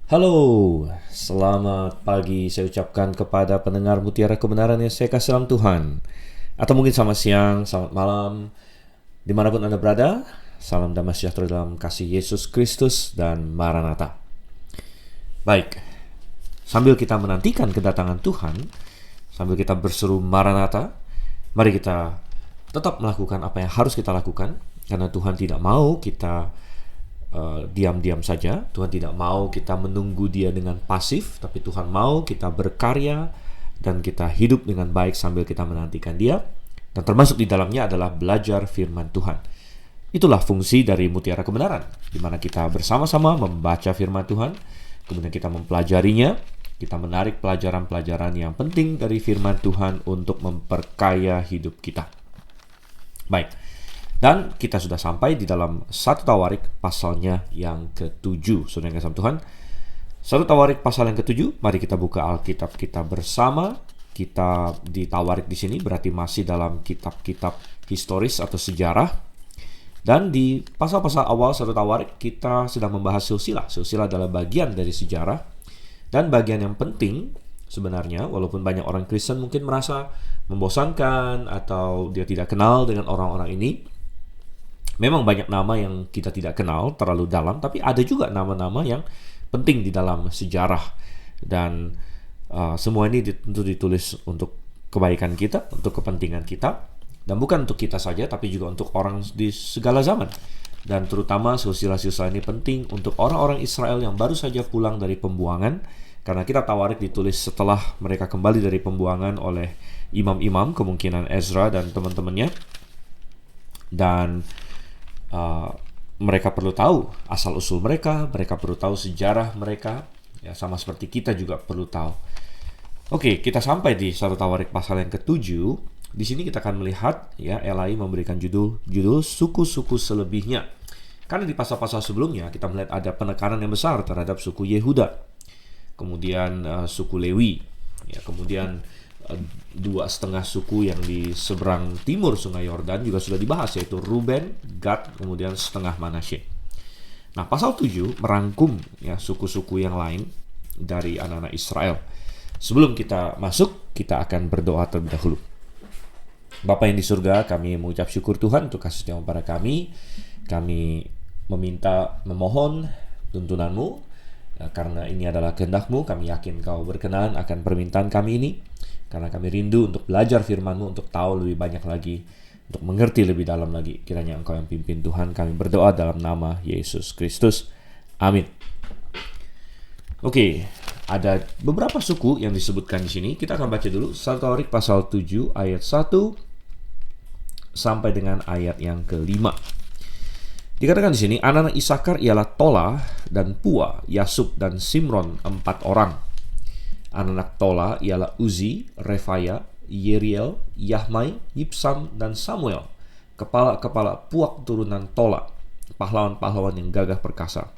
Halo, selamat pagi saya ucapkan kepada pendengar Mutiara Kebenaran yang saya kasih dalam Tuhan. Atau mungkin selamat siang, selamat malam, dimanapun Anda berada. Salam damai sejahtera dalam kasih Yesus Kristus dan Maranatha. Baik, sambil kita menantikan kedatangan Tuhan, sambil kita berseru Maranatha, mari kita tetap melakukan apa yang harus kita lakukan, karena Tuhan tidak mau kita diam-diam saja. Tuhan tidak mau kita menunggu Dia dengan pasif, tapi Tuhan mau kita berkarya dan kita hidup dengan baik sambil kita menantikan Dia. Dan termasuk di dalamnya adalah belajar firman Tuhan. Itulah fungsi dari Mutiara Kebenaran, di mana kita bersama-sama membaca firman Tuhan, kemudian kita mempelajarinya, kita menarik pelajaran-pelajaran yang penting dari firman Tuhan untuk memperkaya hidup kita. Baik, dan kita sudah sampai di dalam 1 Tawarik pasalnya yang ke-7. Saudara yang kasih Tuhan, 1 Tawarik pasal yang ke-7, mari kita buka Alkitab kita bersama. Kita di Tawarik di sini berarti masih dalam kitab-kitab historis atau sejarah. Dan di pasal-pasal awal 1 Tawarik kita sedang membahas silsilah. Silsilah adalah bagian dari sejarah dan bagian yang penting sebenarnya, walaupun banyak orang Kristen mungkin merasa membosankan atau dia tidak kenal dengan orang-orang ini. Memang banyak nama yang kita tidak kenal terlalu dalam, tapi ada juga nama-nama yang penting di dalam sejarah. Dan semua ini tentu ditulis untuk kebaikan kita, untuk kepentingan kita, dan bukan untuk kita saja, tapi juga untuk orang di segala zaman. Dan terutama silsilah-silsilah ini penting untuk orang-orang Israel yang baru saja pulang dari pembuangan, karena kita Tawarik ditulis setelah mereka kembali dari pembuangan oleh imam-imam, kemungkinan Ezra dan teman-temannya. Dan mereka perlu tahu asal-usul mereka perlu tahu sejarah mereka, ya, sama seperti kita juga perlu tahu. Oke, kita sampai di 1 Tawarik pasal yang ke-7. Di sini kita akan melihat, ya, Elai memberikan judul suku-suku selebihnya. Karena di pasal-pasal sebelumnya kita melihat ada penekanan yang besar terhadap suku Yehuda, kemudian suku Lewi, ya, kemudian 2,5 suku yang di seberang timur Sungai Yordan juga sudah dibahas, yaitu Ruben, Gad, kemudian setengah Manasye. Nah, pasal 7 merangkum, ya, suku-suku yang lain dari anak-anak Israel. Sebelum kita masuk, kita akan berdoa terlebih dahulu. Bapa yang di surga, kami mengucap syukur Tuhan untuk kasih setia kepada kami. Kami memohon tuntunan-Mu, karena ini adalah kehendak-Mu. Kami yakin Kau berkenan akan permintaan kami ini, karena kami rindu untuk belajar firman-Mu, untuk tahu lebih banyak lagi, untuk mengerti lebih dalam lagi. Kiranya Engkau yang pimpin Tuhan. Kami berdoa dalam nama Yesus Kristus. Amin. Oke, ada beberapa suku yang disebutkan di sini. Kita akan baca dulu 1 Tawarik pasal 7 ayat 1 sampai dengan ayat yang ke-5. Dikatakan di sini, anak-anak Isakar ialah Tola dan Pua, Yasub dan Simron, 4 orang. Anak-anak Tola ialah Uzi, Refaya, Yeriel, Yahmai, Yipsam, dan Samuel, kepala-kepala puak turunan Tola, pahlawan-pahlawan yang gagah perkasa.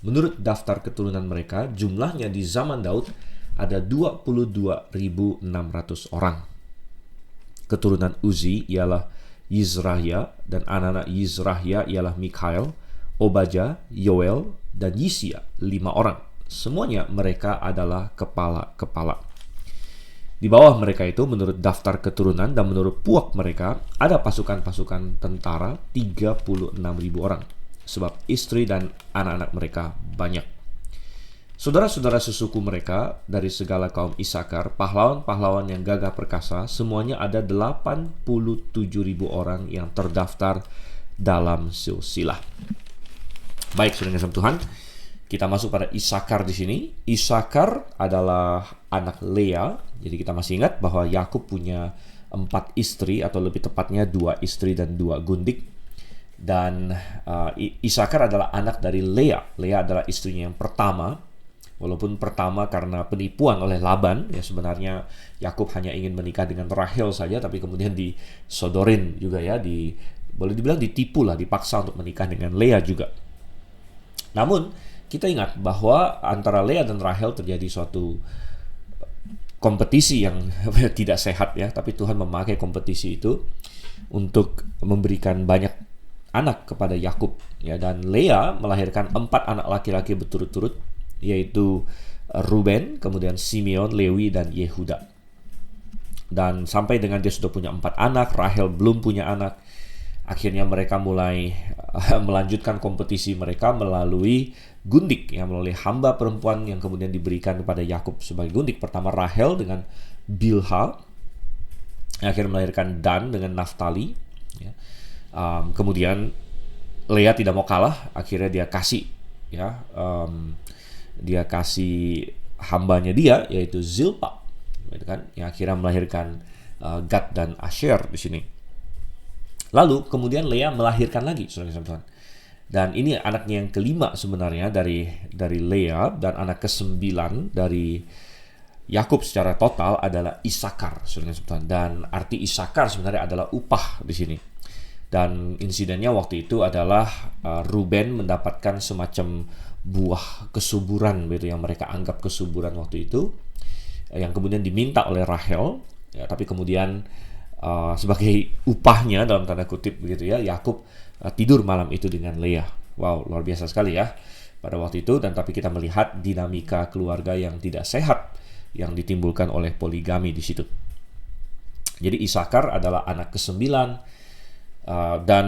Menurut daftar keturunan mereka, jumlahnya di zaman Daud ada 22.600 orang. Keturunan Uzi ialah Yizrahya, dan anak-anak Yizrahya ialah Mikhael, Obaja, Yoel, dan Yisia, 5 orang. Semuanya mereka adalah kepala-kepala. Di bawah mereka itu, menurut daftar keturunan dan menurut puak mereka, ada pasukan-pasukan tentara 36.000 orang, sebab istri dan anak-anak mereka banyak. Saudara-saudara sesuku mereka dari segala kaum Isakar, pahlawan-pahlawan yang gagah perkasa, semuanya ada 87.000 orang yang terdaftar dalam silsilah. Baik, saudara yang kasih Tuhan, kita masuk pada Isakar di sini. Isakar adalah anak Lea. Jadi kita masih ingat bahwa Yakub punya 4 istri, atau lebih tepatnya 2 istri dan 2 gundik. Dan Isakar adalah anak dari Lea. Lea adalah istrinya yang pertama. Walaupun pertama karena penipuan oleh Laban, ya, sebenarnya Yakub hanya ingin menikah dengan Rahel saja, tapi kemudian disodorin juga, ya, boleh dibilang ditipu lah, dipaksa untuk menikah dengan Lea juga. Namun kita ingat bahwa antara Lea dan Rahel terjadi suatu kompetisi yang tidak sehat, ya, tapi Tuhan memakai kompetisi itu untuk memberikan banyak anak kepada Yakub, ya, dan Lea melahirkan 4 anak laki-laki berturut-turut. yaitu Ruben, kemudian Simeon, Lewi, dan Yehuda. Dan sampai dengan dia sudah punya 4 anak, Rahel belum punya anak. Akhirnya mereka mulai melanjutkan kompetisi mereka melalui gundik, melalui hamba perempuan yang kemudian diberikan kepada Yakub sebagai gundik. Pertama Rahel dengan Bilha, yang akhirnya melahirkan Dan dengan Naftali. Kemudian Lea tidak mau kalah, akhirnya dia kasih hambanya dia, yaitu Zilpa, gitu kan, yang akhirnya melahirkan Gad dan Asher di sini. Lalu kemudian Lea melahirkan lagi, saudara-saudara. Dan ini anaknya yang kelima sebenarnya dari Lea, dan anak ke-9 dari Yakub secara total adalah Isakar, saudara-saudara. Dan arti Isakar sebenarnya adalah upah di sini. Dan insidennya waktu itu adalah Ruben mendapatkan semacam buah kesuburan, gitu, yang mereka anggap kesuburan waktu itu, yang kemudian diminta oleh Rahel, tapi kemudian sebagai upahnya dalam tanda kutip begitu ya, Yakub tidur malam itu dengan Lea. Wow, luar biasa sekali ya pada waktu itu. Dan tapi kita melihat dinamika keluarga yang tidak sehat yang ditimbulkan oleh poligami di situ. Jadi Isakar adalah anak ke-9. Dan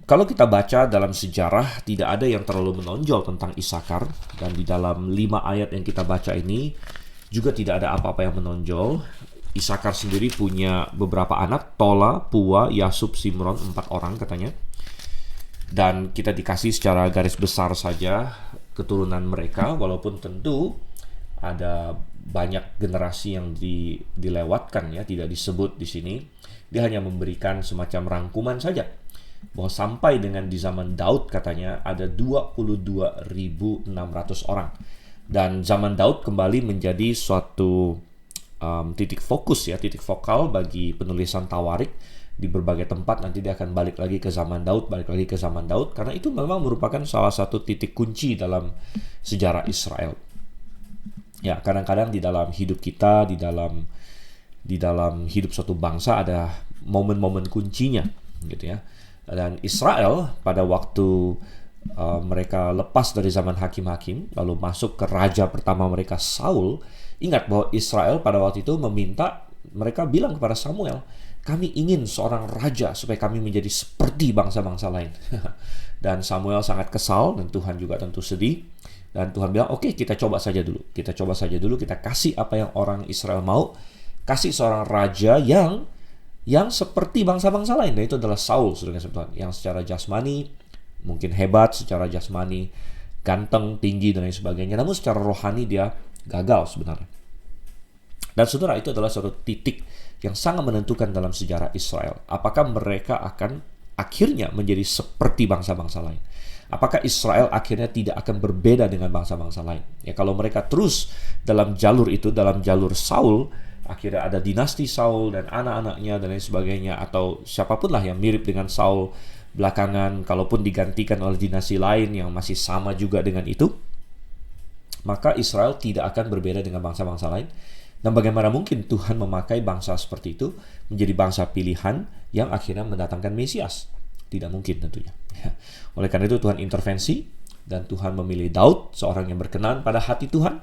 kalau kita baca dalam sejarah, tidak ada yang terlalu menonjol tentang Isakar. Dan di dalam 5 ayat yang kita baca ini juga tidak ada apa-apa yang menonjol. Isakar sendiri punya beberapa anak, Tola, Pua, Yasub, Simron, 4 orang katanya. Dan kita dikasih secara garis besar saja keturunan mereka, walaupun tentu ada banyak generasi yang dilewatkan ya, tidak disebut di sini. Dia hanya memberikan semacam rangkuman saja bahwa sampai dengan di zaman Daud katanya ada 22.600 orang. Dan zaman Daud kembali menjadi suatu titik fokus ya, titik vokal bagi penulisan Tawarik di berbagai tempat. Nanti dia akan balik lagi ke zaman Daud, karena itu memang merupakan salah satu titik kunci dalam sejarah Israel. Ya, kadang-kadang di dalam hidup kita, di dalam hidup suatu bangsa ada momen-momen kuncinya, gitu ya. Dan Israel pada waktu mereka lepas dari zaman hakim-hakim, lalu masuk ke raja pertama mereka Saul. Ingat bahwa Israel pada waktu itu mereka bilang kepada Samuel, kami ingin seorang raja supaya kami menjadi seperti bangsa-bangsa lain. Dan Samuel sangat kesal, dan Tuhan juga tentu sedih. Dan Tuhan bilang, oke, kita coba saja dulu, kita kasih apa yang orang Israel mau, kasih seorang raja yang seperti bangsa-bangsa lain. Dan itu adalah Saul, saudara-saudara, yang secara jasmani mungkin hebat, secara jasmani ganteng, tinggi, dan lain sebagainya. Namun secara rohani dia gagal sebenarnya. Dan saudara, itu adalah suatu titik yang sangat menentukan dalam sejarah Israel. Apakah mereka akan akhirnya menjadi seperti bangsa-bangsa lain? Apakah Israel akhirnya tidak akan berbeda dengan bangsa-bangsa lain? Ya, kalau mereka terus dalam jalur itu, dalam jalur Saul, akhirnya ada dinasti Saul dan anak-anaknya dan lain sebagainya, atau siapapun lah yang mirip dengan Saul belakangan, kalaupun digantikan oleh dinasti lain yang masih sama juga dengan itu, maka Israel tidak akan berbeda dengan bangsa-bangsa lain. Dan bagaimana mungkin Tuhan memakai bangsa seperti itu menjadi bangsa pilihan yang akhirnya mendatangkan Mesias? Tidak mungkin tentunya. Oleh karena itu Tuhan intervensi, dan Tuhan memilih Daud, seorang yang berkenan pada hati Tuhan.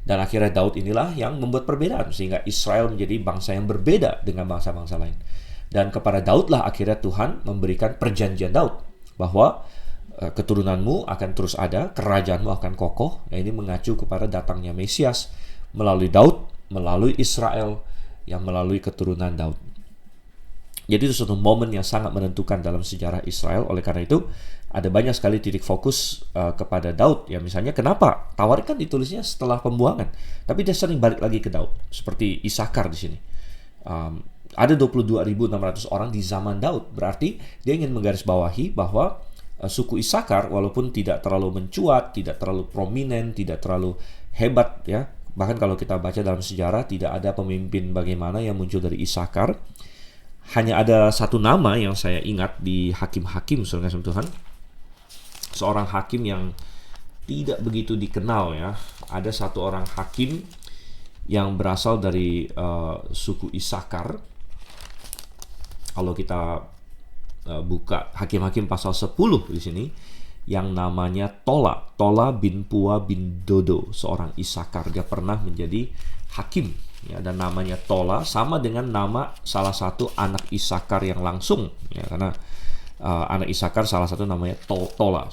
Dan akhirnya Daud inilah yang membuat perbedaan, sehingga Israel menjadi bangsa yang berbeda dengan bangsa-bangsa lain. Dan kepada Daudlah akhirnya Tuhan memberikan perjanjian Daud, bahwa keturunanmu akan terus ada, kerajaanmu akan kokoh. Nah, ini mengacu kepada datangnya Mesias melalui Daud, melalui Israel, yang melalui keturunan Daud. Jadi itu suatu momen yang sangat menentukan dalam sejarah Israel. Oleh karena itu ada banyak sekali titik fokus kepada Daud. Ya, misalnya kenapa Tawarik kan ditulisnya setelah pembuangan, tapi dia sering balik lagi ke Daud. Seperti Isakar di sini. Ada 22.600 orang di zaman Daud. Berarti dia ingin menggarisbawahi bahwa suku Isakar walaupun tidak terlalu mencuat, tidak terlalu prominent, tidak terlalu hebat ya. Bahkan kalau kita baca dalam sejarah tidak ada pemimpin bagaimana yang muncul dari Isakar. Hanya ada satu nama yang saya ingat di hakim-hakim, saudara Tuhan. Seorang hakim yang tidak begitu dikenal ya. Ada satu orang hakim yang berasal dari suku Isakar. Kalau kita buka Hakim-Hakim pasal 10 di sini, yang namanya Tola. Tola bin Pua bin Dodo, seorang Isakar. Dia pernah menjadi hakim. Ya, dan namanya Tola sama dengan nama salah satu anak Isakar yang langsung. Ya, karena anak Isakar salah satu namanya Tola.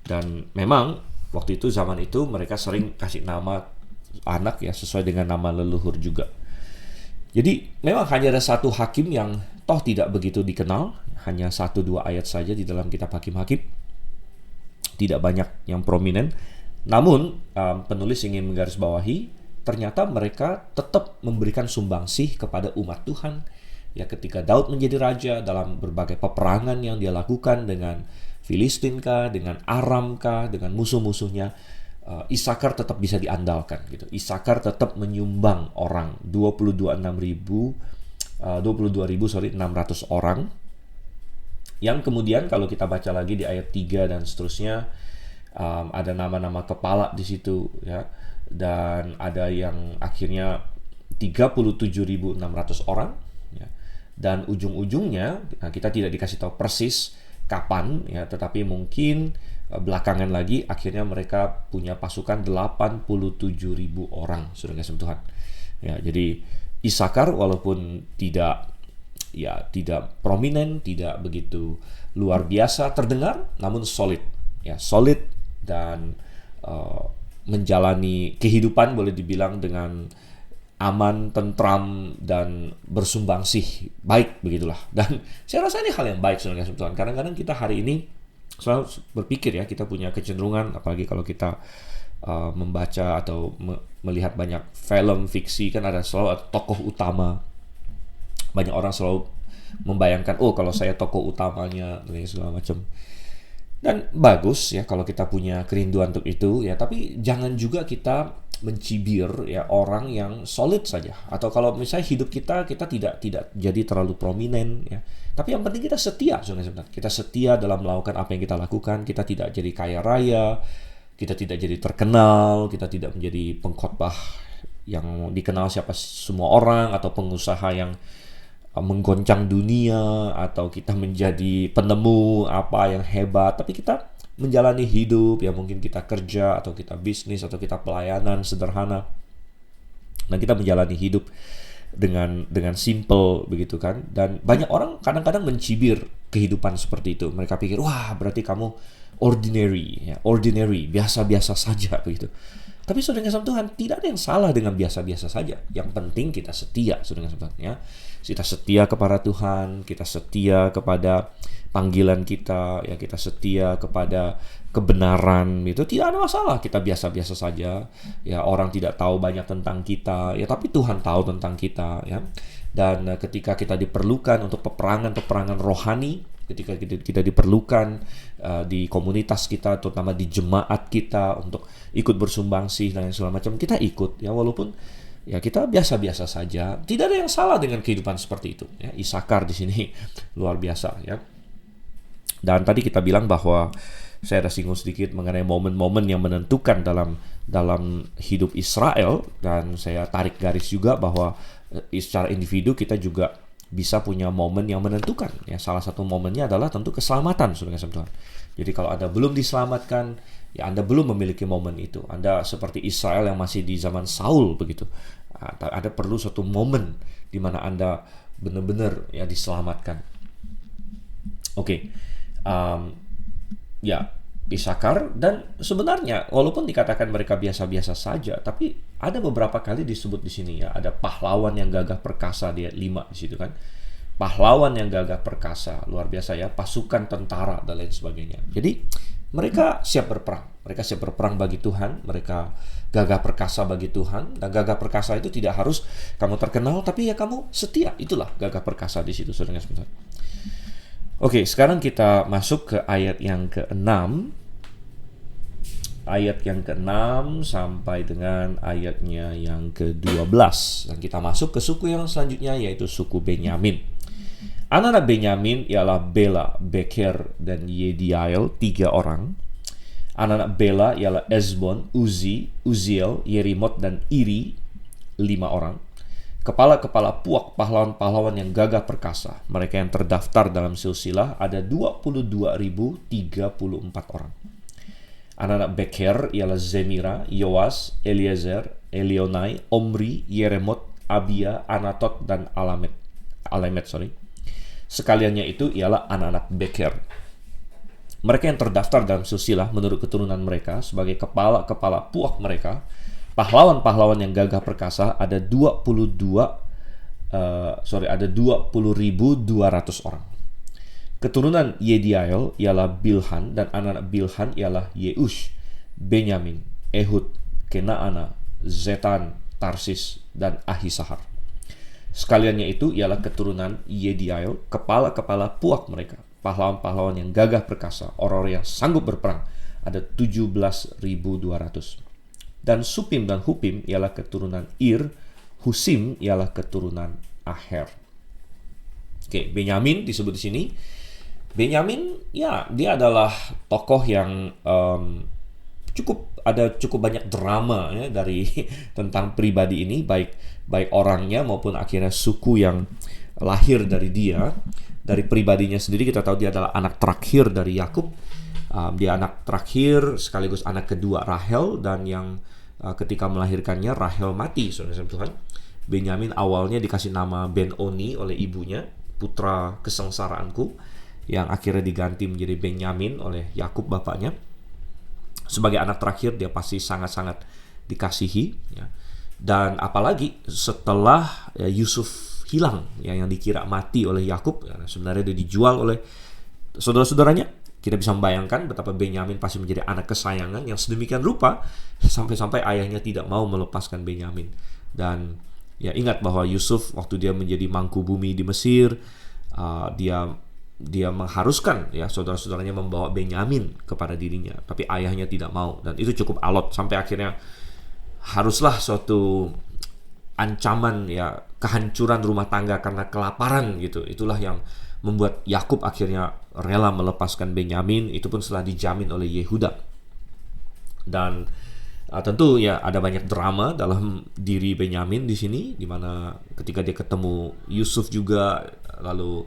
Dan memang waktu itu, zaman itu mereka sering kasih nama anak ya sesuai dengan nama leluhur juga. Jadi memang hanya ada satu hakim yang toh tidak begitu dikenal, hanya 1-2 ayat saja di dalam kitab Hakim-Hakim, tidak banyak yang prominent. Namun penulis ingin menggarisbawahi, ternyata mereka tetap memberikan sumbangsih kepada umat Tuhan. Ya, ketika Daud menjadi raja, dalam berbagai peperangan yang dia lakukan dengan Filistin kah, dengan Aram kah, dengan musuh-musuhnya, Isakar tetap bisa diandalkan gitu. Isakar tetap menyumbang orang 22.600 orang, yang kemudian kalau kita baca lagi di ayat 3 dan seterusnya, ada nama-nama kepala di situ ya, dan ada yang akhirnya 37.600 orang ya. Dan ujung-ujungnya kita tidak dikasih tahu persis kapan ya, tetapi mungkin belakangan lagi akhirnya mereka punya pasukan 87.000 orang, saudara kasih Tuhan. Ya, jadi Isakar walaupun tidak prominent, tidak begitu luar biasa terdengar, namun solid dan menjalani kehidupan boleh dibilang dengan aman, tentram, dan bersumbangsih baik, begitulah. Dan saya rasa ini hal yang baik, saudara kasih Tuhan. Kadang-kadang kita hari ini selalu berpikir ya, kita punya kecenderungan, apalagi kalau kita membaca atau melihat banyak film fiksi, kan selalu ada tokoh utama. Banyak orang selalu membayangkan, oh kalau saya tokoh utamanya dan segala macam. Dan bagus ya kalau kita punya kerinduan untuk itu ya, tapi jangan juga kita mencibir ya orang yang solid saja. Atau kalau misalnya hidup kita tidak jadi terlalu prominent ya, tapi yang penting kita setia sebenarnya. Kita setia dalam melakukan apa yang kita lakukan. Kita tidak jadi kaya raya, kita tidak jadi terkenal, kita tidak menjadi pengkhotbah yang dikenal siapa semua orang, atau pengusaha yang menggoncang dunia, atau kita menjadi penemu apa yang hebat, tapi kita menjalani hidup ya, mungkin kita kerja atau kita bisnis atau kita pelayanan sederhana, dan kita menjalani hidup dengan simple begitu kan. Dan banyak orang kadang-kadang mencibir kehidupan seperti itu. Mereka pikir, wah berarti kamu ordinary, biasa-biasa saja begitu. Tapi saudara kasih Tuhan, tidak ada yang salah dengan biasa-biasa saja. Yang penting kita setia, saudara kasih Tuhan ya. Kita setia kepada Tuhan, kita setia kepada panggilan kita, ya kita setia kepada kebenaran, itu tidak ada masalah. Kita biasa-biasa saja, ya orang tidak tahu banyak tentang kita, ya tapi Tuhan tahu tentang kita, ya. Dan ketika kita diperlukan untuk peperangan rohani, ketika kita diperlukan di komunitas kita, terutama di jemaat kita untuk ikut bersumbangsih dan segala macam, kita ikut ya, walaupun ya kita biasa-biasa saja. Tidak ada yang salah dengan kehidupan seperti itu ya. Isakar di sini luar biasa ya. Dan tadi kita bilang bahwa saya ada singgung sedikit mengenai momen-momen yang menentukan dalam hidup Israel, dan saya tarik garis juga bahwa secara individu kita juga bisa punya momen yang menentukan ya. Salah satu momennya adalah tentu keselamatan, saudara Tuhan. Jadi kalau Anda belum diselamatkan, ya Anda belum memiliki momen itu. Anda seperti Israel yang masih di zaman Saul begitu. Ada perlu suatu momen di mana Anda benar-benar ya diselamatkan. Oke. Ya, Isakar, dan sebenarnya walaupun dikatakan mereka biasa-biasa saja, tapi ada beberapa kali disebut di sini ya, ada pahlawan yang gagah perkasa di ayat 5 di situ kan. Pahlawan yang gagah perkasa, luar biasa ya, pasukan tentara dan lain sebagainya. Jadi mereka siap berperang bagi Tuhan, mereka gagah perkasa bagi Tuhan. Dan gagah perkasa itu tidak harus kamu terkenal, tapi ya kamu setia, itulah gagah perkasa di situ, saudara sebentar. Oke, sekarang kita masuk ke ayat yang ke-6. Ayat yang ke-6 sampai dengan ayatnya yang ke-12. Dan kita masuk ke suku yang selanjutnya, yaitu suku Benyamin. Anak-anak Benyamin ialah Bela, Beker, dan Yediael, 3 orang. Anak-anak Bela ialah Ezbon, Uzi, Uziel, Yerimot, dan Iri, 5 orang. Kepala-kepala puak, pahlawan-pahlawan yang gagah perkasa. Mereka yang terdaftar dalam silsilah ada 22.034 orang. Anak-anak Beker ialah Zemira, Yoas, Eliezer, Elionai, Omri, Yeremot, Abia, Anatot, dan Alemet. Sekaliannya itu ialah anak-anak Beker. Mereka yang terdaftar dalam silsilah menurut keturunan mereka sebagai kepala-kepala puak mereka, pahlawan-pahlawan yang gagah perkasa, ada 20.200 orang. Keturunan Yediael ialah Bilhan, dan anak-anak Bilhan ialah Yeush, Benyamin, Ehud, Kenaana, Zetan, Tarsis, dan Ahisahar. Sekaliannya itu ialah keturunan Yediael, kepala-kepala puak mereka, pahlawan-pahlawan yang gagah perkasa, orang-orang yang sanggup berperang, ada 17.200. Dan Supim dan Hupim ialah keturunan Ir, Husim ialah keturunan Aher. Oke, Benyamin disebut di sini. Benyamin, ya, dia adalah tokoh yang cukup banyak drama ya dari tentang pribadi ini, baik orangnya maupun akhirnya suku yang lahir dari dia. Dari pribadinya sendiri kita tahu dia adalah anak terakhir dari Yakub. Dia anak terakhir sekaligus anak kedua Rahel, dan yang ketika melahirkannya Rahel mati, saudara Tuhan. Benyamin awalnya dikasih nama Ben-Oni oleh ibunya, putra kesengsaraanku, yang akhirnya diganti menjadi Benyamin oleh Yakub bapaknya. Sebagai anak terakhir dia pasti sangat-sangat dikasihi ya. Dan apalagi setelah Yusuf hilang ya, yang dikira mati oleh Yakub, ya, sebenarnya dia dijual oleh saudara-saudaranya. Kita bisa membayangkan betapa Benyamin pasti menjadi anak kesayangan yang sedemikian rupa sampai-sampai ayahnya tidak mau melepaskan Benyamin. Dan ya, ingat bahwa Yusuf waktu dia menjadi mangku bumi di Mesir, dia mengharuskan ya saudara-saudaranya membawa Benyamin kepada dirinya, tapi ayahnya tidak mau, dan itu cukup alot sampai akhirnya haruslah suatu ancaman ya kehancuran rumah tangga karena kelaparan gitu. Itulah yang membuat Yakub akhirnya rela melepaskan Benyamin, itu pun setelah dijamin oleh Yehuda. Dan tentu ya ada banyak drama dalam diri Benyamin di sini, di mana ketika dia ketemu Yusuf juga, lalu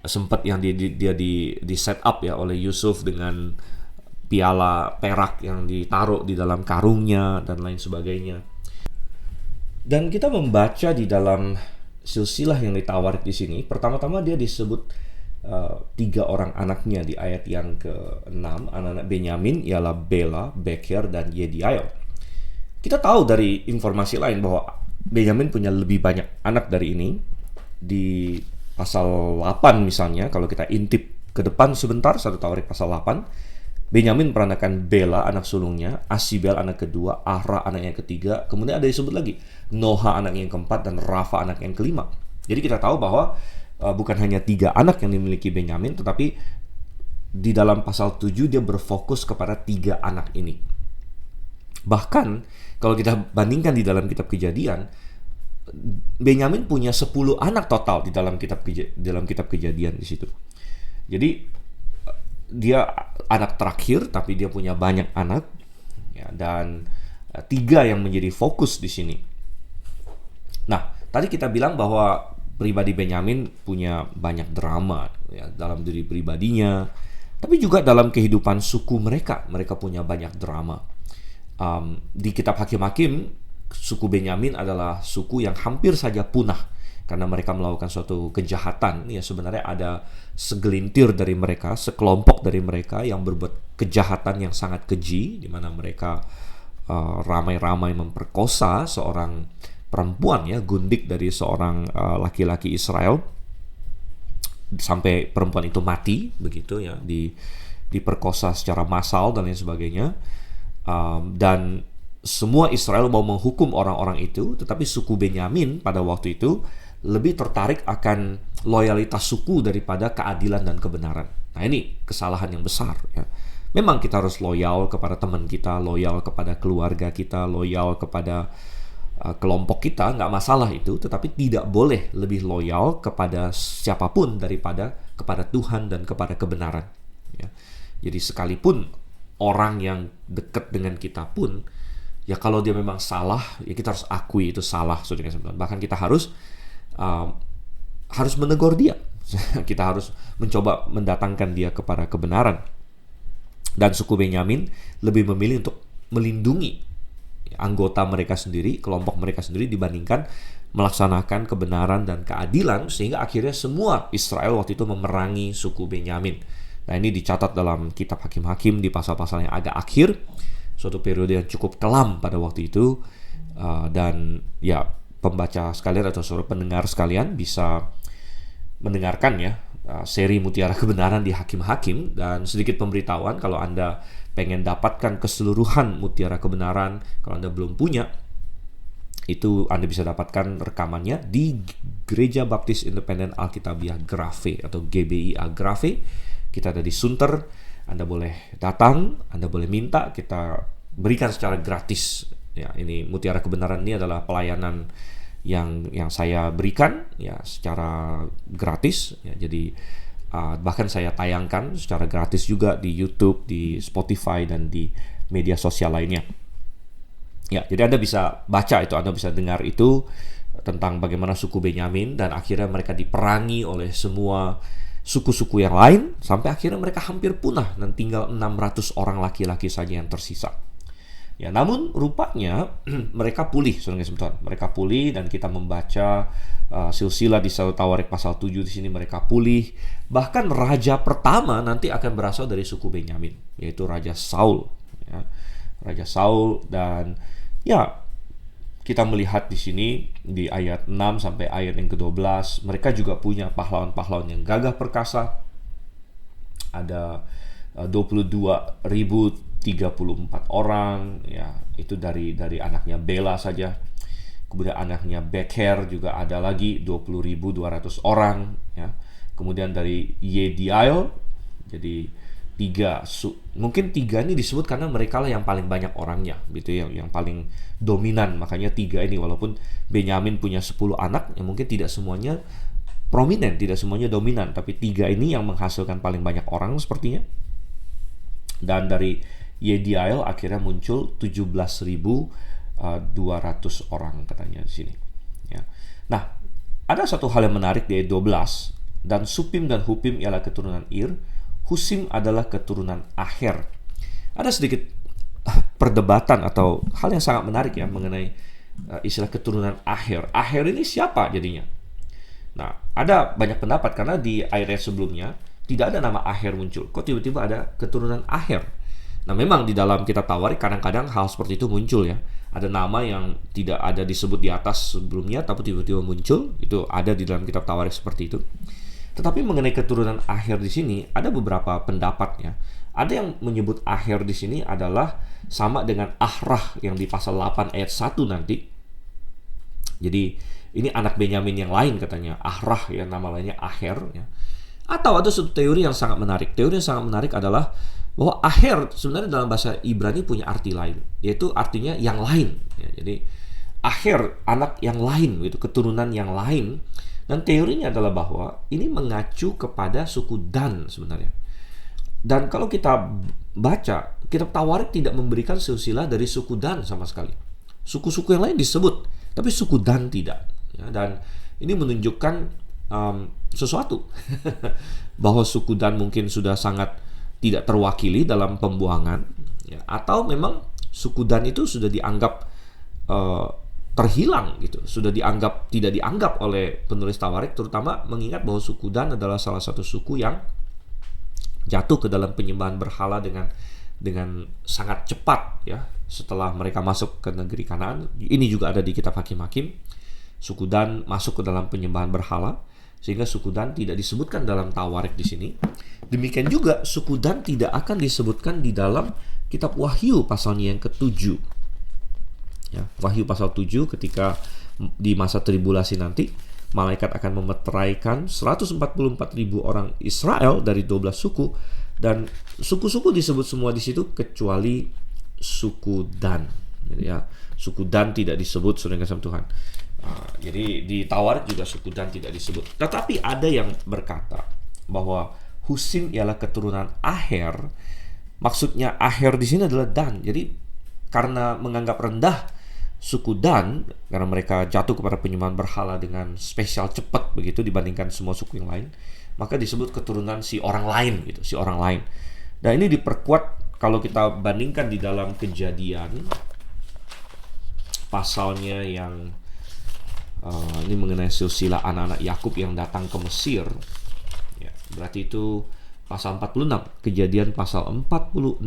sempat yang dia di set up ya oleh Yusuf dengan piala perak yang ditaruh di dalam karungnya dan lain sebagainya. Dan kita membaca di dalam silsilah yang ditawarik di sini, pertama-tama dia disebut 3 orang anaknya di ayat yang ke-6. Anak-anak Benyamin ialah Bela, Beker, dan Yediael. Kita tahu dari informasi lain bahwa Benyamin punya lebih banyak anak dari ini. Di pasal 8 misalnya, kalau kita intip ke depan sebentar, 1 Tawarik pasal 8, Benyamin peranakan Bela anak sulungnya, Asibel anak kedua, Ahra anak yang ketiga, kemudian ada disebut lagi Noha anak yang keempat, dan Rafa anak yang kelima. Jadi kita tahu bahwa bukan hanya 3 anak yang dimiliki Benyamin, tetapi di dalam pasal 7 dia berfokus kepada 3 anak ini. Bahkan kalau kita bandingkan di dalam kitab Kejadian, Benyamin punya 10 anak total di dalam kitab Kejadian di situ. Jadi dia anak terakhir, tapi dia punya banyak anak ya, dan 3 yang menjadi fokus di sini. Nah, tadi kita bilang bahwa pribadi Benyamin punya banyak drama ya, dalam diri pribadinya, tapi juga dalam kehidupan suku mereka punya banyak drama. Di kitab Hakim-Hakim, suku Benyamin adalah suku yang hampir saja punah karena mereka melakukan suatu kejahatan. Ya, sebenarnya ada segelintir dari mereka, sekelompok dari mereka yang berbuat kejahatan yang sangat keji, di mana mereka ramai-ramai memperkosa seorang perempuan ya, gundik dari seorang laki-laki Israel, sampai perempuan itu mati begitu ya, diperkosa secara massal dan lain sebagainya. Dan semua Israel mau menghukum orang-orang itu, tetapi suku Benyamin pada waktu itu lebih tertarik akan loyalitas suku daripada keadilan dan kebenaran. Nah, ini kesalahan yang besar ya. Memang kita harus loyal kepada teman kita, loyal kepada keluarga kita, loyal kepada kelompok kita, nggak masalah itu, tetapi tidak boleh lebih loyal kepada siapapun daripada kepada Tuhan dan kepada kebenaran ya. Jadi sekalipun orang yang dekat dengan kita pun ya, kalau dia memang salah ya kita harus akui itu salah, saudara. Bahkan kita harus menegur dia. Kita harus mencoba mendatangkan dia kepada kebenaran. Dan suku Benyamin lebih memilih untuk melindungi anggota mereka sendiri, kelompok mereka sendiri, dibandingkan melaksanakan kebenaran dan keadilan, sehingga akhirnya semua Israel waktu itu memerangi suku Benyamin. Nah, ini dicatat dalam kitab Hakim-Hakim di pasal-pasal yang agak akhir, suatu periode yang cukup kelam pada waktu itu. Dan ya, pembaca sekalian atau saudara pendengar sekalian bisa mendengarkan ya seri Mutiara Kebenaran di Hakim-Hakim. Dan sedikit pemberitahuan, kalau Anda pengen dapatkan keseluruhan Mutiara Kebenaran, kalau Anda belum punya, itu Anda bisa dapatkan rekamannya di Gereja Baptis Independen Alkitabiah Grafe atau GBIA Grafe. Kita ada di Sunter. Anda boleh datang, Anda boleh minta, kita berikan secara gratis. Ya, ini Mutiara Kebenaran ini adalah pelayanan yang saya berikan ya secara gratis ya. Jadi bahkan saya tayangkan secara gratis juga di YouTube, di Spotify, dan di media sosial lainnya. Ya, jadi Anda bisa baca itu, Anda bisa dengar itu tentang bagaimana suku Benyamin dan akhirnya mereka diperangi oleh semua suku-suku yang lain sampai akhirnya mereka hampir punah dan tinggal 600 orang laki-laki saja yang tersisa. Ya, namun rupanya mereka pulih, saudara-saudara. Mereka pulih, dan kita membaca silsilah di 1 Tawarik pasal 7 di sini mereka pulih. Bahkan raja pertama nanti akan berasal dari suku Benyamin, yaitu Raja Saul. Ya, Raja Saul. Dan ya, kita melihat di sini di ayat 6 sampai ayat yang ke-12, mereka juga punya pahlawan-pahlawan yang gagah perkasa. Ada 22.034 orang ya, itu dari anaknya Bela saja. Kemudian anaknya Beker juga ada lagi 20.200 orang ya. Kemudian dari Yediael, jadi mungkin tiga ini disebut karena mereka lah yang paling banyak orangnya gitu ya, yang paling dominan. Makanya tiga ini, walaupun Benyamin punya 10 anak, yang mungkin tidak semuanya prominent, tidak semuanya dominan, tapi tiga ini yang menghasilkan paling banyak orang sepertinya. Dan dari Yediael akhirnya muncul 17.200 orang katanya di sini. Ya. Nah, ada satu hal yang menarik di ayat 12. Dan Supim dan Hupim ialah keturunan Ir, Husim adalah keturunan Aher. Ada sedikit perdebatan atau hal yang sangat menarik ya mengenai istilah keturunan Aher. Aher ini siapa jadinya? Nah, ada banyak pendapat karena di ayat sebelumnya tidak ada nama Aher muncul. Kok tiba-tiba ada keturunan Aher? Nah, memang di dalam kitab Tawarik kadang-kadang hal seperti itu muncul ya. Ada nama yang tidak ada disebut di atas sebelumnya, tapi tiba-tiba muncul. Itu ada di dalam kitab Tawarik seperti itu. Tetapi mengenai keturunan Aher di sini ada beberapa pendapatnya. Ada yang menyebut Aher di sini adalah sama dengan Ahrah yang di pasal 8 ayat 1 nanti. Jadi ini anak Benyamin yang lain katanya, Ahrah ya, nama lainnya Aher ya. Atau ada satu teori yang sangat menarik. Teori yang sangat menarik adalah bahwa Aher sebenarnya dalam bahasa Ibrani punya arti lain, yaitu artinya yang lain ya. Jadi Aher, anak yang lain gitu, keturunan yang lain. Dan teorinya adalah bahwa ini mengacu kepada suku Dan sebenarnya. Dan kalau kita baca, kitab Tawarik tidak memberikan silsilah dari suku Dan sama sekali. Suku-suku yang lain disebut, tapi suku Dan tidak ya. Dan ini menunjukkan sesuatu bahwa suku Dan mungkin sudah sangat tidak terwakili dalam pembuangan ya, atau memang suku Dan itu sudah dianggap terhilang gitu, sudah tidak dianggap oleh penulis Tawarik, terutama mengingat bahwa suku Dan adalah salah satu suku yang jatuh ke dalam penyembahan berhala dengan sangat cepat ya setelah mereka masuk ke negeri Kanaan. Ini juga ada di kitab Hakim-Hakim. Suku Dan masuk ke dalam penyembahan berhala, sehingga suku Dan tidak disebutkan dalam Tawarik di sini. Demikian juga suku Dan tidak akan disebutkan di dalam kitab Wahyu pasalnya yang ke-7. Ya, Wahyu pasal 7, ketika di masa tribulasi nanti malaikat akan memeteraikan 144.000 orang Israel dari 12 suku, dan suku-suku disebut semua di situ kecuali suku Dan. Jadi ya, suku Dan tidak disebut, saudara kasih Tuhan. Jadi di Tawarik juga suku Dan tidak disebut. Tetapi ada yang berkata bahwa Husim ialah keturunan Aher. Maksudnya Aher di sini adalah Dan. Jadi karena menganggap rendah suku Dan, karena mereka jatuh kepada penyembahan berhala dengan spesial cepat begitu dibandingkan semua suku yang lain, maka disebut keturunan si orang lain gitu, si orang lain. Dan ini diperkuat kalau kita bandingkan di dalam Kejadian pasalnya yang ini mengenai silsilah anak-anak Yakub yang datang ke Mesir, ya, berarti itu pasal 46, Kejadian pasal 46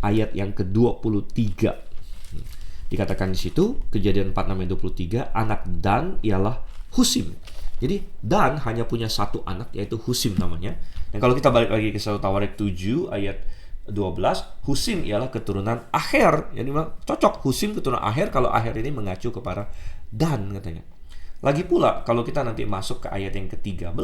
ayat yang ke-23. Dikatakan di situ, Kejadian 46 ayat 23, anak Dan ialah Husim. Jadi Dan hanya punya satu anak, yaitu Husim namanya. Dan kalau kita balik lagi ke 1 Tawarik 7 ayat 12, Husim ialah keturunan Aher. Jadi cocok, Husim keturunan Aher, kalau Aher ini mengacu kepada Dan katanya. Lagi pula kalau kita nanti masuk ke ayat yang ke-13,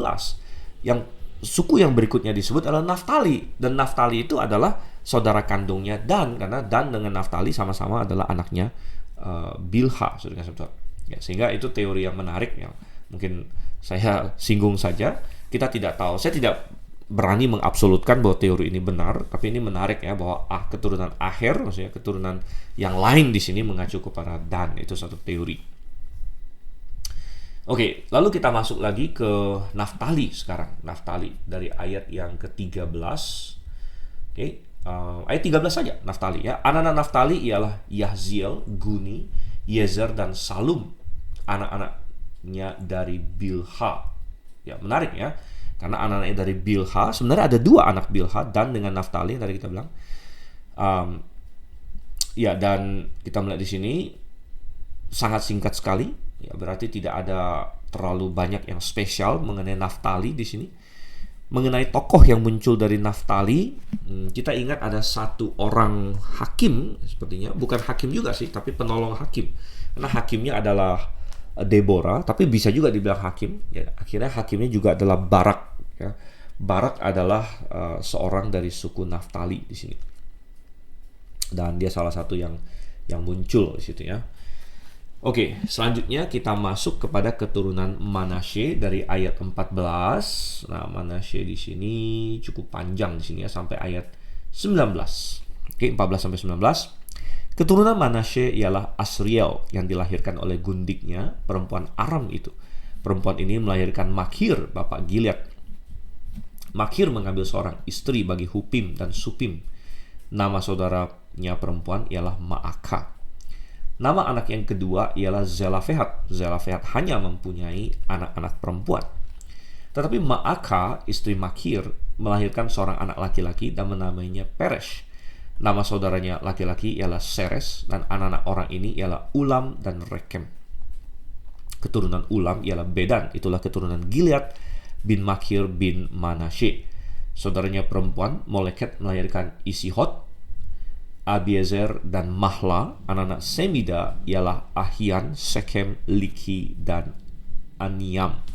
yang suku yang berikutnya disebut adalah Naftali, dan Naftali itu adalah saudara kandungnya Dan, karena Dan dengan Naftali sama-sama adalah anaknya Bilha, saudara-saudara. Ya, sehingga itu teori yang menarik yang mungkin saya singgung saja. Kita tidak tahu, saya tidak berani mengabsolutkan bahwa teori ini benar, tapi ini menarik ya, bahwa keturunan Aher, maksudnya keturunan yang lain di sini mengacu kepada Dan. Itu satu teori. Oke, lalu kita masuk lagi ke Naftali sekarang. Naftali dari ayat yang ke-13. Oke, ayat 13 saja Naftali ya. Anak-anak Naftali ialah Yahziel, Guni, Yezer, dan Salum. Anak-anaknya dari Bilha. Ya, menarik ya. Karena anak-anaknya dari Bilha, sebenarnya ada dua anak Bilha, Dan dengan Naftali yang tadi kita bilang. Ya, dan kita melihat di sini sangat singkat sekali. Ya, berarti tidak ada terlalu banyak yang spesial mengenai Naftali di sini. Mengenai tokoh yang muncul dari Naftali, kita ingat ada satu orang hakim, sepertinya bukan hakim juga sih, tapi penolong hakim. Karena hakimnya adalah Deborah, tapi bisa juga dibilang hakim. Ya, akhirnya hakimnya juga adalah Barak. Ya. Barak adalah seorang dari suku Naftali di sini, dan dia salah satu yang muncul di situ ya. Oke, selanjutnya kita masuk kepada keturunan Manasye dari ayat 14. Nah, Manasye di sini cukup panjang di sini ya, sampai ayat 19. Oke, 14 sampai 19. Keturunan Manasye ialah Asriel yang dilahirkan oleh gundiknya, perempuan Aram itu. Perempuan ini melahirkan Makir, bapak Gilead. Makir mengambil seorang istri bagi Hupim dan Supim. Nama saudaranya perempuan ialah Maaka. Nama anak yang kedua ialah Zelafehat. Zelafehat hanya mempunyai anak-anak perempuan. Tetapi Maaka, istri Makir, melahirkan seorang anak laki-laki dan menamainya Peresh. Nama saudaranya laki-laki ialah Seres, dan anak-anak orang ini ialah Ulam dan Rekem. Keturunan Ulam ialah Bedan, itulah keturunan Gilead bin Makir bin Manasye. Saudaranya perempuan Moleket melahirkan Isihot, Abiezer, dan Mahla. Anak-anak Semida ialah Ahian, Sekem, Liki, dan Aniam.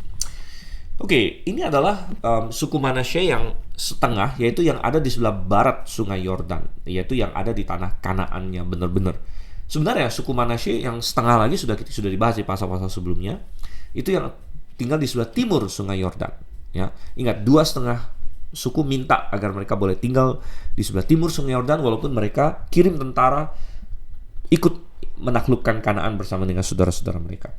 Oke, ini adalah suku Manasye yang setengah, yaitu yang ada di sebelah barat sungai Yordan, yaitu yang ada di tanah Kanaannya benar-benar. Sebenarnya suku Manasye yang setengah lagi sudah dibahas di pasal-pasal sebelumnya, itu yang tinggal di sebelah timur sungai Yordan. Ya, ingat, 2,5 suku minta agar mereka boleh tinggal di sebelah timur sungai Yordan, walaupun mereka kirim tentara ikut menaklukkan Kanaan bersama dengan saudara-saudara mereka.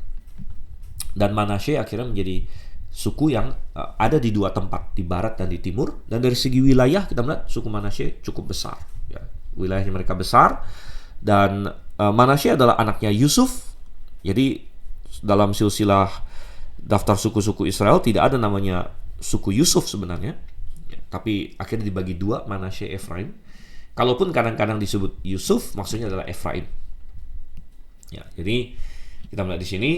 Dan Manasye akhirnya menjadi suku yang ada di dua tempat, di barat dan di timur. Dan dari segi wilayah kita melihat suku Manasye cukup besar ya. Wilayahnya mereka besar. Dan Manasye adalah anaknya Yusuf. Jadi dalam silsilah daftar suku-suku Israel tidak ada namanya suku Yusuf sebenarnya. Tapi akhirnya dibagi dua, Manasye, Efraim. Kalaupun kadang-kadang disebut Yusuf, maksudnya adalah Efraim. Ya, jadi kita melihat di sini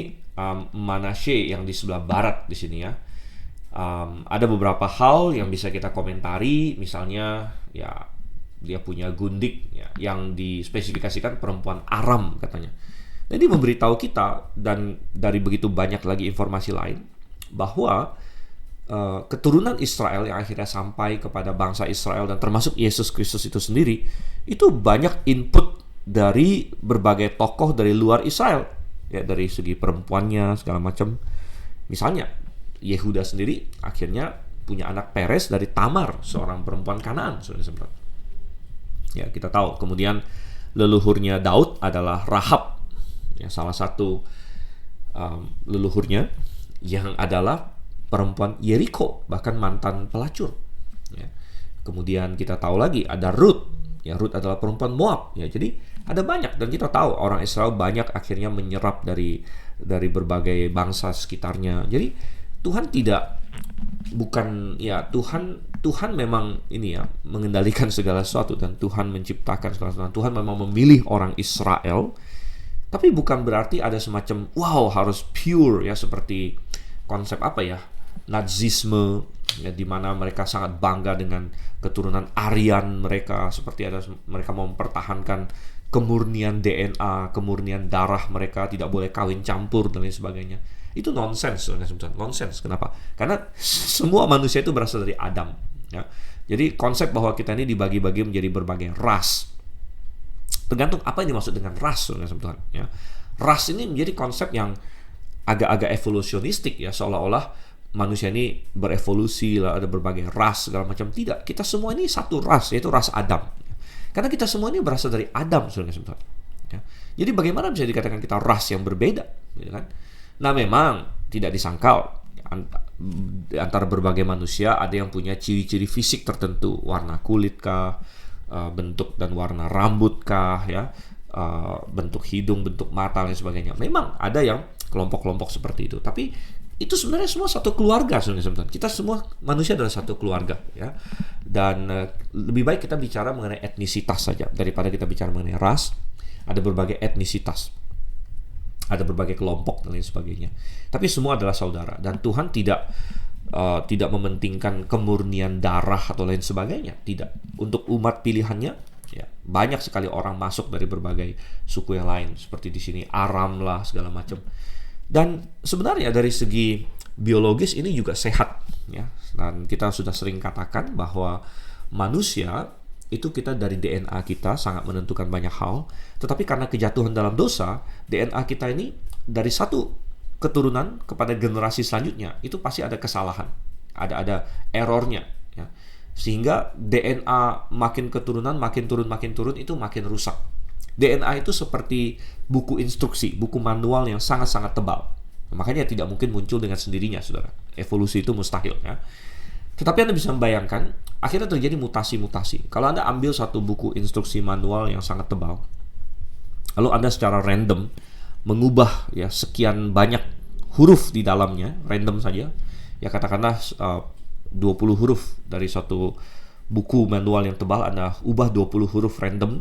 Manasye yang di sebelah barat di sini ya. Ada beberapa hal yang bisa kita komentari, misalnya ya dia punya gundik ya, yang dispesifikasikan perempuan Aram katanya. Jadi memberitahu kita, dan dari begitu banyak lagi informasi lain, bahwa keturunan Israel yang akhirnya sampai kepada bangsa Israel dan termasuk Yesus Kristus itu sendiri, itu banyak input dari berbagai tokoh dari luar Israel ya, dari segi perempuannya segala macam. Misalnya Yehuda sendiri akhirnya punya anak Peres dari Tamar, seorang perempuan Kanaan, saudara-saudara. Ya, kita tahu kemudian leluhurnya Daud adalah Rahab ya, salah satu leluhurnya yang adalah perempuan Yeriko, bahkan mantan pelacur ya. Kemudian kita tahu lagi ada Ruth Ya, Rut adalah perempuan Moab. Ya, jadi ada banyak, dan kita tahu orang Israel banyak akhirnya menyerap dari berbagai bangsa sekitarnya. Jadi Tuhan tidak bukan ya Tuhan memang ini ya mengendalikan segala sesuatu, dan Tuhan menciptakan segala sesuatu. Tuhan memang memilih orang Israel, tapi bukan berarti ada semacam wow harus pure ya, seperti konsep apa ya, Nazisme ya, di mana mereka sangat bangga dengan keturunan Aryan mereka, seperti ada mereka mau mempertahankan kemurnian DNA, kemurnian darah mereka, tidak boleh kawin campur dan lain sebagainya. Itu nonsens, nonsens. Kenapa? Karena semua manusia itu berasal dari Adam. Ya. Jadi konsep bahwa kita ini dibagi-bagi menjadi berbagai ras. Tergantung apa yang dimaksud dengan ras, ya. Ras ini menjadi konsep yang agak-agak evolusionistik ya, seolah-olah manusia ini berevolusi lah, ada berbagai ras segala macam. Tidak, kita semua ini satu ras, yaitu ras Adam. Karena kita semua ini berasal dari Adam, saudara-saudara. Ya. Jadi bagaimana bisa dikatakan kita ras yang berbeda, ya kan? Nah, memang tidak disangkal antara berbagai manusia ada yang punya ciri-ciri fisik tertentu, warna kulit kah, bentuk dan warna rambut kah, ya, bentuk hidung, bentuk mata dan sebagainya. Memang ada yang kelompok-kelompok seperti itu, tapi itu sebenarnya semua satu keluarga sebenarnya. Kita semua manusia adalah satu keluarga, ya. Dan lebih baik kita bicara mengenai etnisitas saja daripada kita bicara mengenai ras. Ada berbagai etnisitas, ada berbagai kelompok dan lain sebagainya. Tapi semua adalah saudara, dan Tuhan tidak mementingkan kemurnian darah atau lain sebagainya. Tidak. Untuk umat pilihannya, ya, banyak sekali orang masuk dari berbagai suku yang lain, seperti di sini Aram lah segala macam. Dan sebenarnya dari segi biologis ini juga sehat, ya. Dan kita sudah sering katakan bahwa manusia itu kita dari DNA kita sangat menentukan banyak hal, tetapi karena kejatuhan dalam dosa, DNA kita ini dari satu keturunan kepada generasi selanjutnya itu pasti ada kesalahan, ada errornya, ya. Sehingga DNA makin keturunan, makin turun itu makin rusak. DNA itu seperti buku instruksi, buku manual yang sangat-sangat tebal. Makanya tidak mungkin muncul dengan sendirinya, saudara. Evolusi itu mustahil, ya. Tetapi Anda bisa membayangkan, akhirnya terjadi mutasi-mutasi. Kalau Anda ambil satu buku instruksi manual yang sangat tebal, lalu Anda secara random mengubah ya sekian banyak huruf di dalamnya, random saja, ya katakanlah 20 huruf dari satu buku manual yang tebal, Anda ubah 20 huruf random.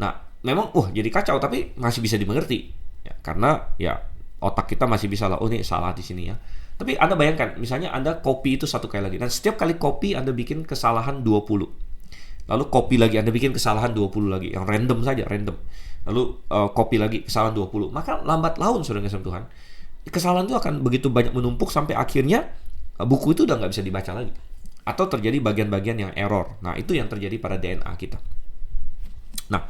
Nah, memang jadi kacau, tapi masih bisa dimengerti, ya, karena ya otak kita masih bisa lah, ini salah di sini ya. Tapi Anda bayangkan, misalnya Anda copy itu satu kali lagi, dan setiap kali copy Anda bikin kesalahan 20. Lalu copy lagi, Anda bikin kesalahan 20 lagi, yang random saja, random. Lalu copy lagi, kesalahan 20. Maka lambat laun, saudara kasih Tuhan, kesalahan itu akan begitu banyak menumpuk sampai akhirnya buku itu udah nggak bisa dibaca lagi. Atau terjadi bagian-bagian yang error. Nah, itu yang terjadi pada DNA kita. Nah,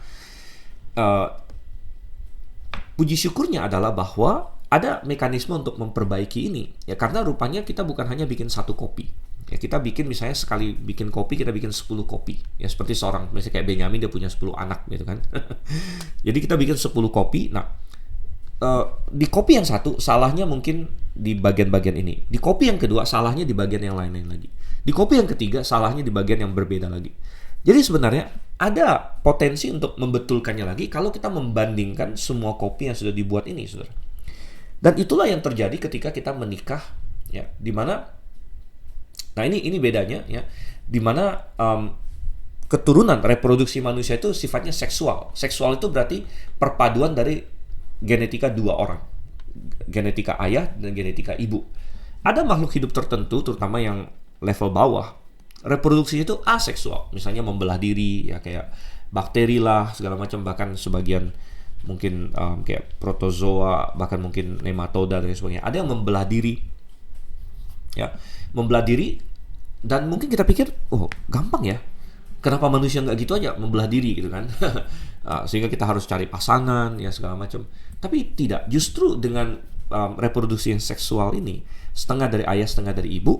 puji syukurnya adalah bahwa ada mekanisme untuk memperbaiki ini, ya, karena rupanya kita bukan hanya bikin satu kopi, ya, kita bikin misalnya sekali bikin kopi kita bikin 10 kopi, ya, seperti seorang misalnya kayak Benyamin, dia punya 10 anak gitu kan. Jadi kita bikin 10 kopi. Nah, di kopi yang satu salahnya mungkin di bagian-bagian ini, di kopi yang kedua salahnya di bagian yang lain-lain lagi, di kopi yang ketiga salahnya di bagian yang berbeda lagi. Jadi sebenarnya ada potensi untuk membetulkannya lagi kalau kita membandingkan semua kopi yang sudah dibuat ini, saudara. Dan itulah yang terjadi ketika kita menikah, ya, di mana, nah ini bedanya, ya, di mana keturunan reproduksi manusia itu sifatnya seksual. Seksual itu berarti perpaduan dari genetika dua orang, genetika ayah dan genetika ibu. Ada makhluk hidup tertentu, terutama yang level bawah, reproduksi itu aseksual, misalnya membelah diri, ya, kayak bakteri lah segala macam, bahkan sebagian mungkin kayak protozoa, bahkan mungkin nematoda dan sebagainya. Ada yang membelah diri, ya, membelah diri, dan mungkin kita pikir, gampang ya, kenapa manusia nggak gitu aja membelah diri gitu kan? Sehingga kita harus cari pasangan, ya, segala macam. Tapi tidak, justru dengan reproduksi yang seksual ini, setengah dari ayah, setengah dari ibu,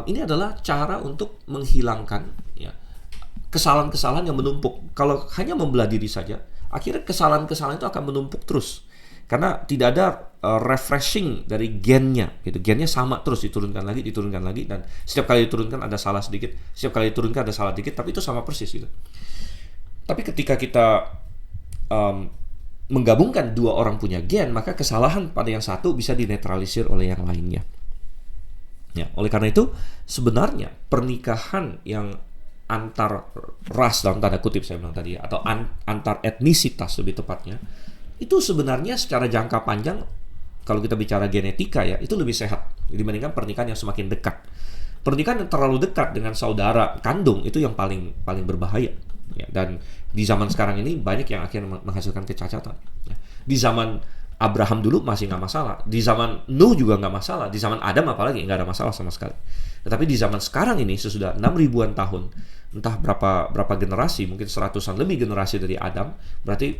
ini adalah cara untuk menghilangkan, ya, kesalahan-kesalahan yang menumpuk. Kalau hanya membelah diri saja, akhirnya kesalahan-kesalahan itu akan menumpuk terus, karena tidak ada refreshing dari gennya, gitu. Gennya sama terus diturunkan lagi, dan setiap kali diturunkan ada salah sedikit, setiap kali diturunkan ada salah sedikit, tapi itu sama persis gitu. Tapi ketika kita menggabungkan dua orang punya gen, maka kesalahan pada yang satu bisa dinetralisir oleh yang lainnya. Ya, oleh karena itu sebenarnya pernikahan yang antar ras, dalam tanda kutip saya bilang tadi, atau antar etnisitas lebih tepatnya, itu sebenarnya secara jangka panjang, kalau kita bicara genetika ya, itu lebih sehat dibandingkan pernikahan yang semakin dekat. Pernikahan yang terlalu dekat dengan saudara kandung itu yang paling berbahaya. Ya, dan di zaman sekarang ini banyak yang akhirnya menghasilkan kecacatan. Ya. Di zaman Abraham dulu masih nggak masalah, di zaman Nuh juga nggak masalah, di zaman Adam apalagi nggak ada masalah sama sekali. Tetapi di zaman sekarang ini sesudah 6.000-an tahun, entah berapa generasi, mungkin 100-an lebih generasi dari Adam, berarti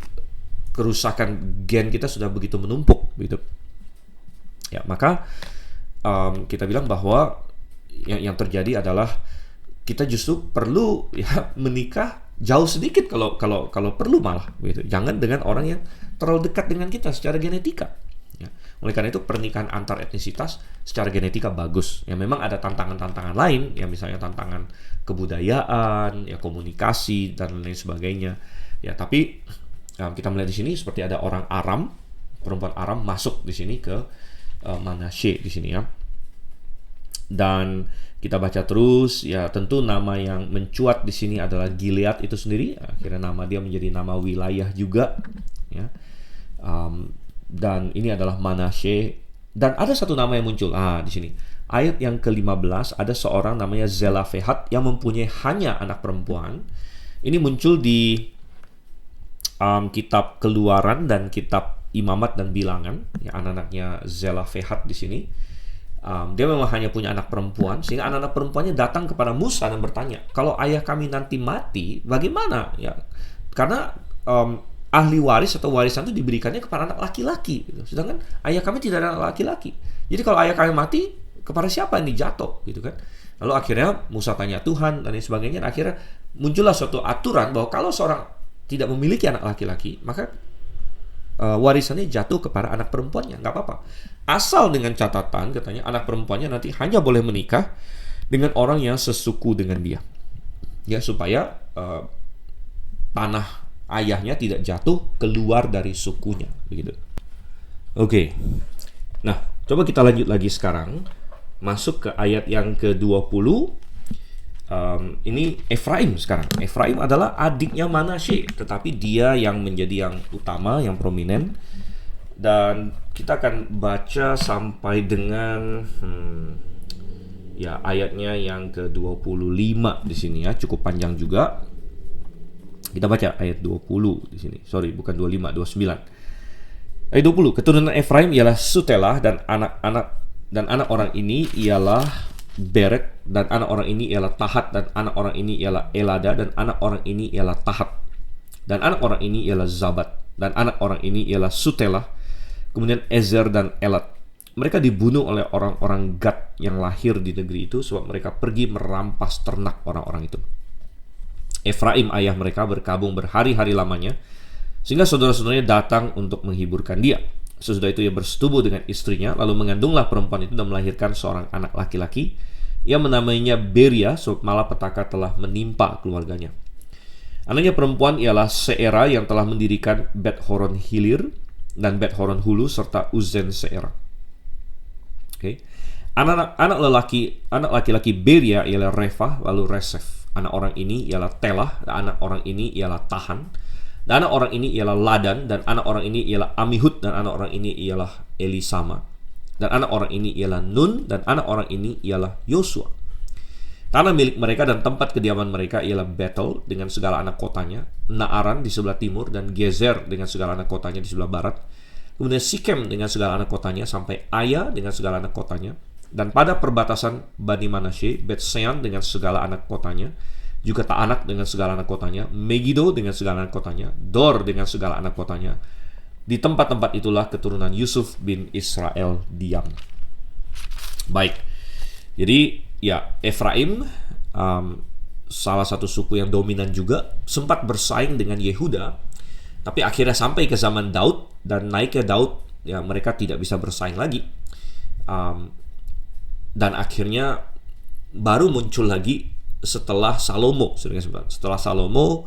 kerusakan gen kita sudah begitu menumpuk, gitu. Ya, maka kita bilang bahwa yang terjadi adalah kita justru perlu ya menikah jauh sedikit kalau perlu malah, gitu. Jangan dengan orang yang terlalu dekat dengan kita secara genetika. Ya. Oleh karena itu pernikahan antar etnisitas secara genetika bagus. Ya, memang ada tantangan-tantangan lain, ya misalnya tantangan kebudayaan, ya komunikasi dan lain sebagainya. Ya, tapi kita melihat di sini seperti ada orang Aram, perempuan Aram masuk di sini ke Manasye di sini ya. Dan kita baca terus, ya tentu nama yang mencuat di sini adalah Gilead itu sendiri. Akhirnya nama dia menjadi nama wilayah juga, ya. Dan ini adalah Manasye. Dan ada satu nama yang muncul. Di sini ayat yang ke-15 ada seorang namanya Zelafehat yang mempunyai hanya anak perempuan. Ini muncul di kitab Keluaran dan kitab Imamat dan Bilangan. Ya, anak-anaknya Zelafehat di sini. Dia memang hanya punya anak perempuan, sehingga anak-anak perempuannya datang kepada Musa dan bertanya, kalau ayah kami nanti mati, bagaimana? Ya, karena ahli waris atau warisan itu diberikannya kepada anak laki-laki, gitu. Sedangkan ayah kami tidak ada anak laki-laki. Jadi kalau ayah kami mati, kepada siapa yang dijatuh, gitu kan? Lalu akhirnya Musa tanya Tuhan dan lain sebagainya. Dan akhirnya muncullah suatu aturan bahwa kalau seorang tidak memiliki anak laki-laki, maka warisannya jatuh kepada anak perempuannya, nggak apa-apa. Asal dengan catatan, katanya anak perempuannya nanti hanya boleh menikah dengan orang yang sesuku dengan dia, ya supaya tanah ayahnya tidak jatuh keluar dari sukunya, begitu. Oke. Nah, coba kita lanjut lagi sekarang, masuk ke ayat yang ke-20. Ini Efraim sekarang. Efraim adalah adiknya Manasye, tetapi dia yang menjadi yang utama, yang prominent. Dan kita akan baca sampai dengan ya ayatnya yang ke-25 di sini ya, cukup panjang juga. Kita baca ayat 20 di sini. Sorry, bukan 25, 29. Ayat 20, keturunan Efraim ialah Sutelah dan anak orang ini ialah Berek, dan anak orang ini ialah Tahat, dan anak orang ini ialah Elada, dan anak orang ini ialah Tahat, dan anak orang ini ialah Zabat, dan anak orang ini ialah Sutelah, kemudian Ezer dan Elat. Mereka dibunuh oleh orang-orang Gad yang lahir di negeri itu, sebab mereka pergi merampas ternak orang-orang itu. Efraim ayah mereka berkabung berhari-hari lamanya, sehingga saudara-saudaranya datang untuk menghiburkan dia. Sesudah itu ia bersetubuh dengan istrinya, lalu mengandunglah perempuan itu dan melahirkan seorang anak laki-laki. Ia menamainya Beria, sebab malapetaka telah menimpa keluarganya. Anaknya perempuan ialah Seera yang telah mendirikan Bet Horon Hilir dan Bet Horon Hulu serta Uzen Seera. Okay. Anak laki-laki Beria ialah Refah lalu Resef. Anak orang ini ialah Telah, dan anak orang ini ialah Tahan. Dan anak orang ini ialah Ladan, dan anak orang ini ialah Amihud, dan anak orang ini ialah Elisama. Dan anak orang ini ialah Nun, dan anak orang ini ialah Yosua. Tanah milik mereka dan tempat kediaman mereka ialah Betel dengan segala anak kotanya, Naaran di sebelah timur, dan Gezer dengan segala anak kotanya di sebelah barat. Kemudian Sikem dengan segala anak kotanya, sampai Aya dengan segala anak kotanya. Dan pada perbatasan Bani Manasye, Bet-Sean dengan segala anak kotanya, juga Taanak dengan segala anak kotanya, Megiddo dengan segala anak kotanya, Dor dengan segala anak kotanya. Di tempat-tempat itulah keturunan Yusuf bin Israel diam. Baik, jadi ya Efraim salah satu suku yang dominan juga, sempat bersaing dengan Yehuda, tapi akhirnya sampai ke zaman Daud, dan naiknya Daud, ya mereka tidak bisa bersaing lagi. Dan akhirnya baru muncul lagi setelah Salomo. Setelah Salomo,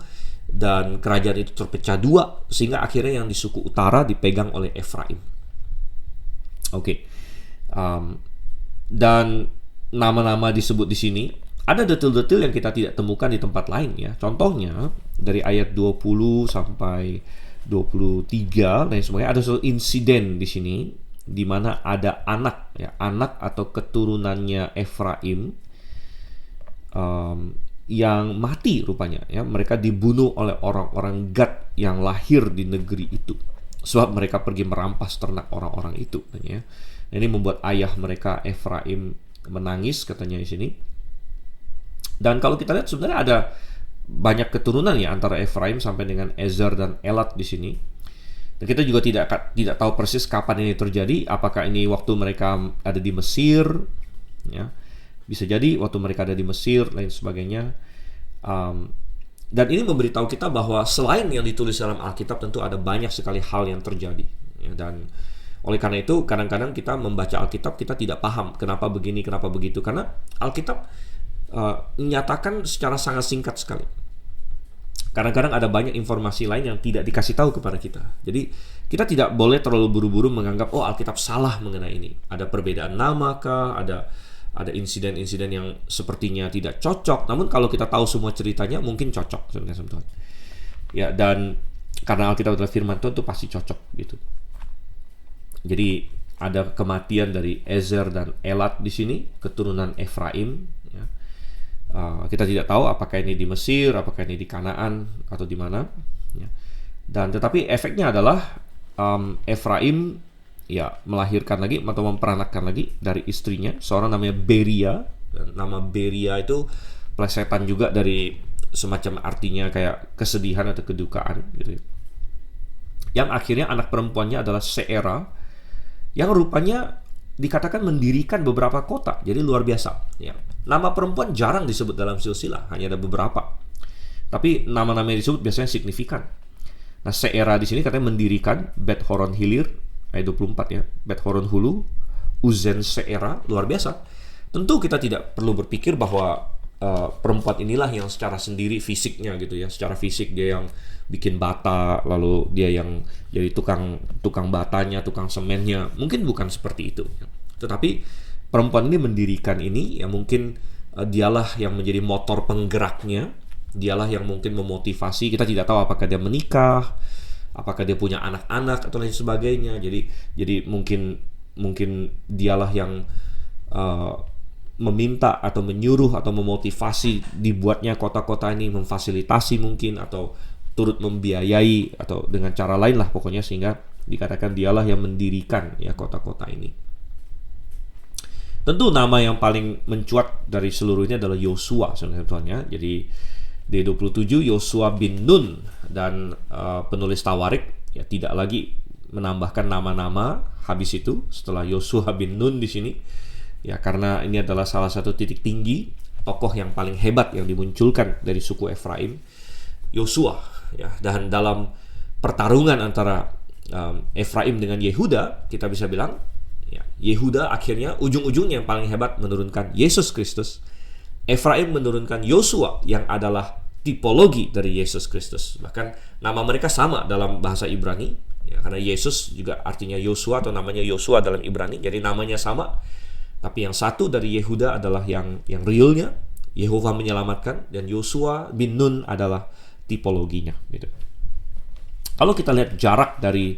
dan kerajaan itu terpecah dua, sehingga akhirnya yang di suku utara dipegang oleh Efraim. Oke. Dan nama-nama disebut di sini ada detail-detail yang kita tidak temukan di tempat lain ya. Contohnya dari ayat 20 sampai 23 dan sebagainya, ada suatu insiden di sini di mana ada anak ya, anak atau keturunannya Efraim yang mati rupanya ya. Mereka dibunuh oleh orang-orang Gad yang lahir di negeri itu, sebab mereka pergi merampas ternak orang-orang itu ya. Ini membuat ayah mereka Efraim menangis katanya di sini. Dan kalau kita lihat sebenarnya ada banyak keturunan ya antara Efraim sampai dengan Ezer dan Elat di sini. Dan kita juga tidak tahu persis kapan ini terjadi. Apakah ini waktu mereka ada di Mesir? Ya, bisa jadi waktu mereka ada di Mesir, lain sebagainya. Dan ini memberitahu kita bahwa selain yang ditulis dalam Alkitab, tentu ada banyak sekali hal yang terjadi. Ya, dan oleh karena itu kadang-kadang kita membaca Alkitab kita tidak paham kenapa begini, kenapa begitu, karena Alkitab menyatakan secara sangat singkat sekali. Kadang-kadang ada banyak informasi lain yang tidak dikasih tahu kepada kita. Jadi kita tidak boleh terlalu buru-buru menganggap oh Alkitab salah mengenai ini. Ada perbedaan nama kah? Ada insiden-insiden yang sepertinya tidak cocok. Namun kalau kita tahu semua ceritanya mungkin cocok sebenarnya. Ya, dan karena Alkitab adalah firman Tuhan, itu pasti cocok gitu. Jadi ada kematian dari Ezer dan Elat di sini, keturunan Efraim. Ya. Kita tidak tahu apakah ini di Mesir, apakah ini di Kanaan atau di mana. Ya. Dan tetapi efeknya adalah Efraim ya melahirkan lagi atau memperanakkan lagi dari istrinya seorang namanya Beria. Dan nama Beria itu plesetan juga dari semacam artinya kayak kesedihan atau kedukaan gitu. Yang akhirnya anak perempuannya adalah Seera, yang rupanya dikatakan mendirikan beberapa kota. Jadi luar biasa ya. Nama perempuan jarang disebut dalam silsilah, hanya ada beberapa. Tapi nama-nama yang disebut biasanya signifikan. Nah, Seera di sini katanya mendirikan Bet Horon Hilir, ayat 24 ya. Bet Horon Hulu, Uzen Seera, luar biasa. Tentu kita tidak perlu berpikir bahwa perempuan inilah yang secara sendiri fisiknya gitu ya. Secara fisik dia yang bikin bata, lalu dia yang jadi tukang batanya, tukang semennya. Mungkin bukan seperti itu. Tetapi perempuan ini mendirikan ini, ya mungkin dialah yang menjadi motor penggeraknya. Dialah yang mungkin memotivasi. Kita tidak tahu apakah dia menikah, apakah dia punya anak-anak atau lain sebagainya. Jadi mungkin dialah yang meminta atau menyuruh atau memotivasi dibuatnya kota-kota ini, memfasilitasi mungkin atau turut membiayai atau dengan cara lain lah pokoknya, sehingga dikatakan dialah yang mendirikan ya kota-kota ini. Tentu nama yang paling mencuat dari seluruhnya adalah Yosua sebenarnya. Jadi D27 Yosua bin Nun, dan penulis Tawarik ya tidak lagi menambahkan nama-nama habis itu setelah Yosua bin Nun di sini. Ya, karena ini adalah salah satu titik tinggi tokoh yang paling hebat yang dimunculkan dari suku Efraim, Yosua ya. Dan dalam pertarungan antara Efraim dengan Yehuda, kita bisa bilang ya, Yehuda akhirnya ujung-ujungnya yang paling hebat menurunkan Yesus Kristus. Efraim menurunkan Yosua yang adalah tipologi dari Yesus Kristus. Bahkan nama mereka sama dalam bahasa Ibrani ya, karena Yesus juga artinya Yosua atau namanya Yosua dalam Ibrani, jadi namanya sama. Tapi yang satu dari Yehuda adalah yang realnya, Yehova menyelamatkan, dan Yosua bin Nun adalah tipologinya gitu. Kalau kita lihat jarak dari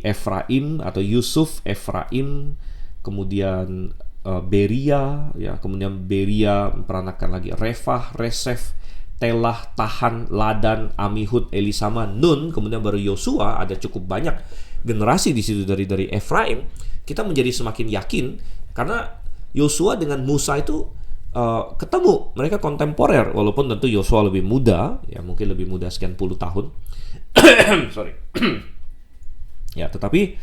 Efraim atau Yusuf, Efraim, kemudian Beria ya, kemudian Beria memperanakan lagi Refah, Resef, Telah, Tahan, Ladan, Amihud, Elisama, Nun, kemudian baru Yosua. Ada cukup banyak generasi di situ dari Efraim. Kita menjadi semakin yakin karena Yosua dengan Musa itu ketemu, mereka kontemporer, walaupun tentu Yosua lebih muda, ya mungkin lebih muda sekian puluh tahun. Sorry. Ya, tetapi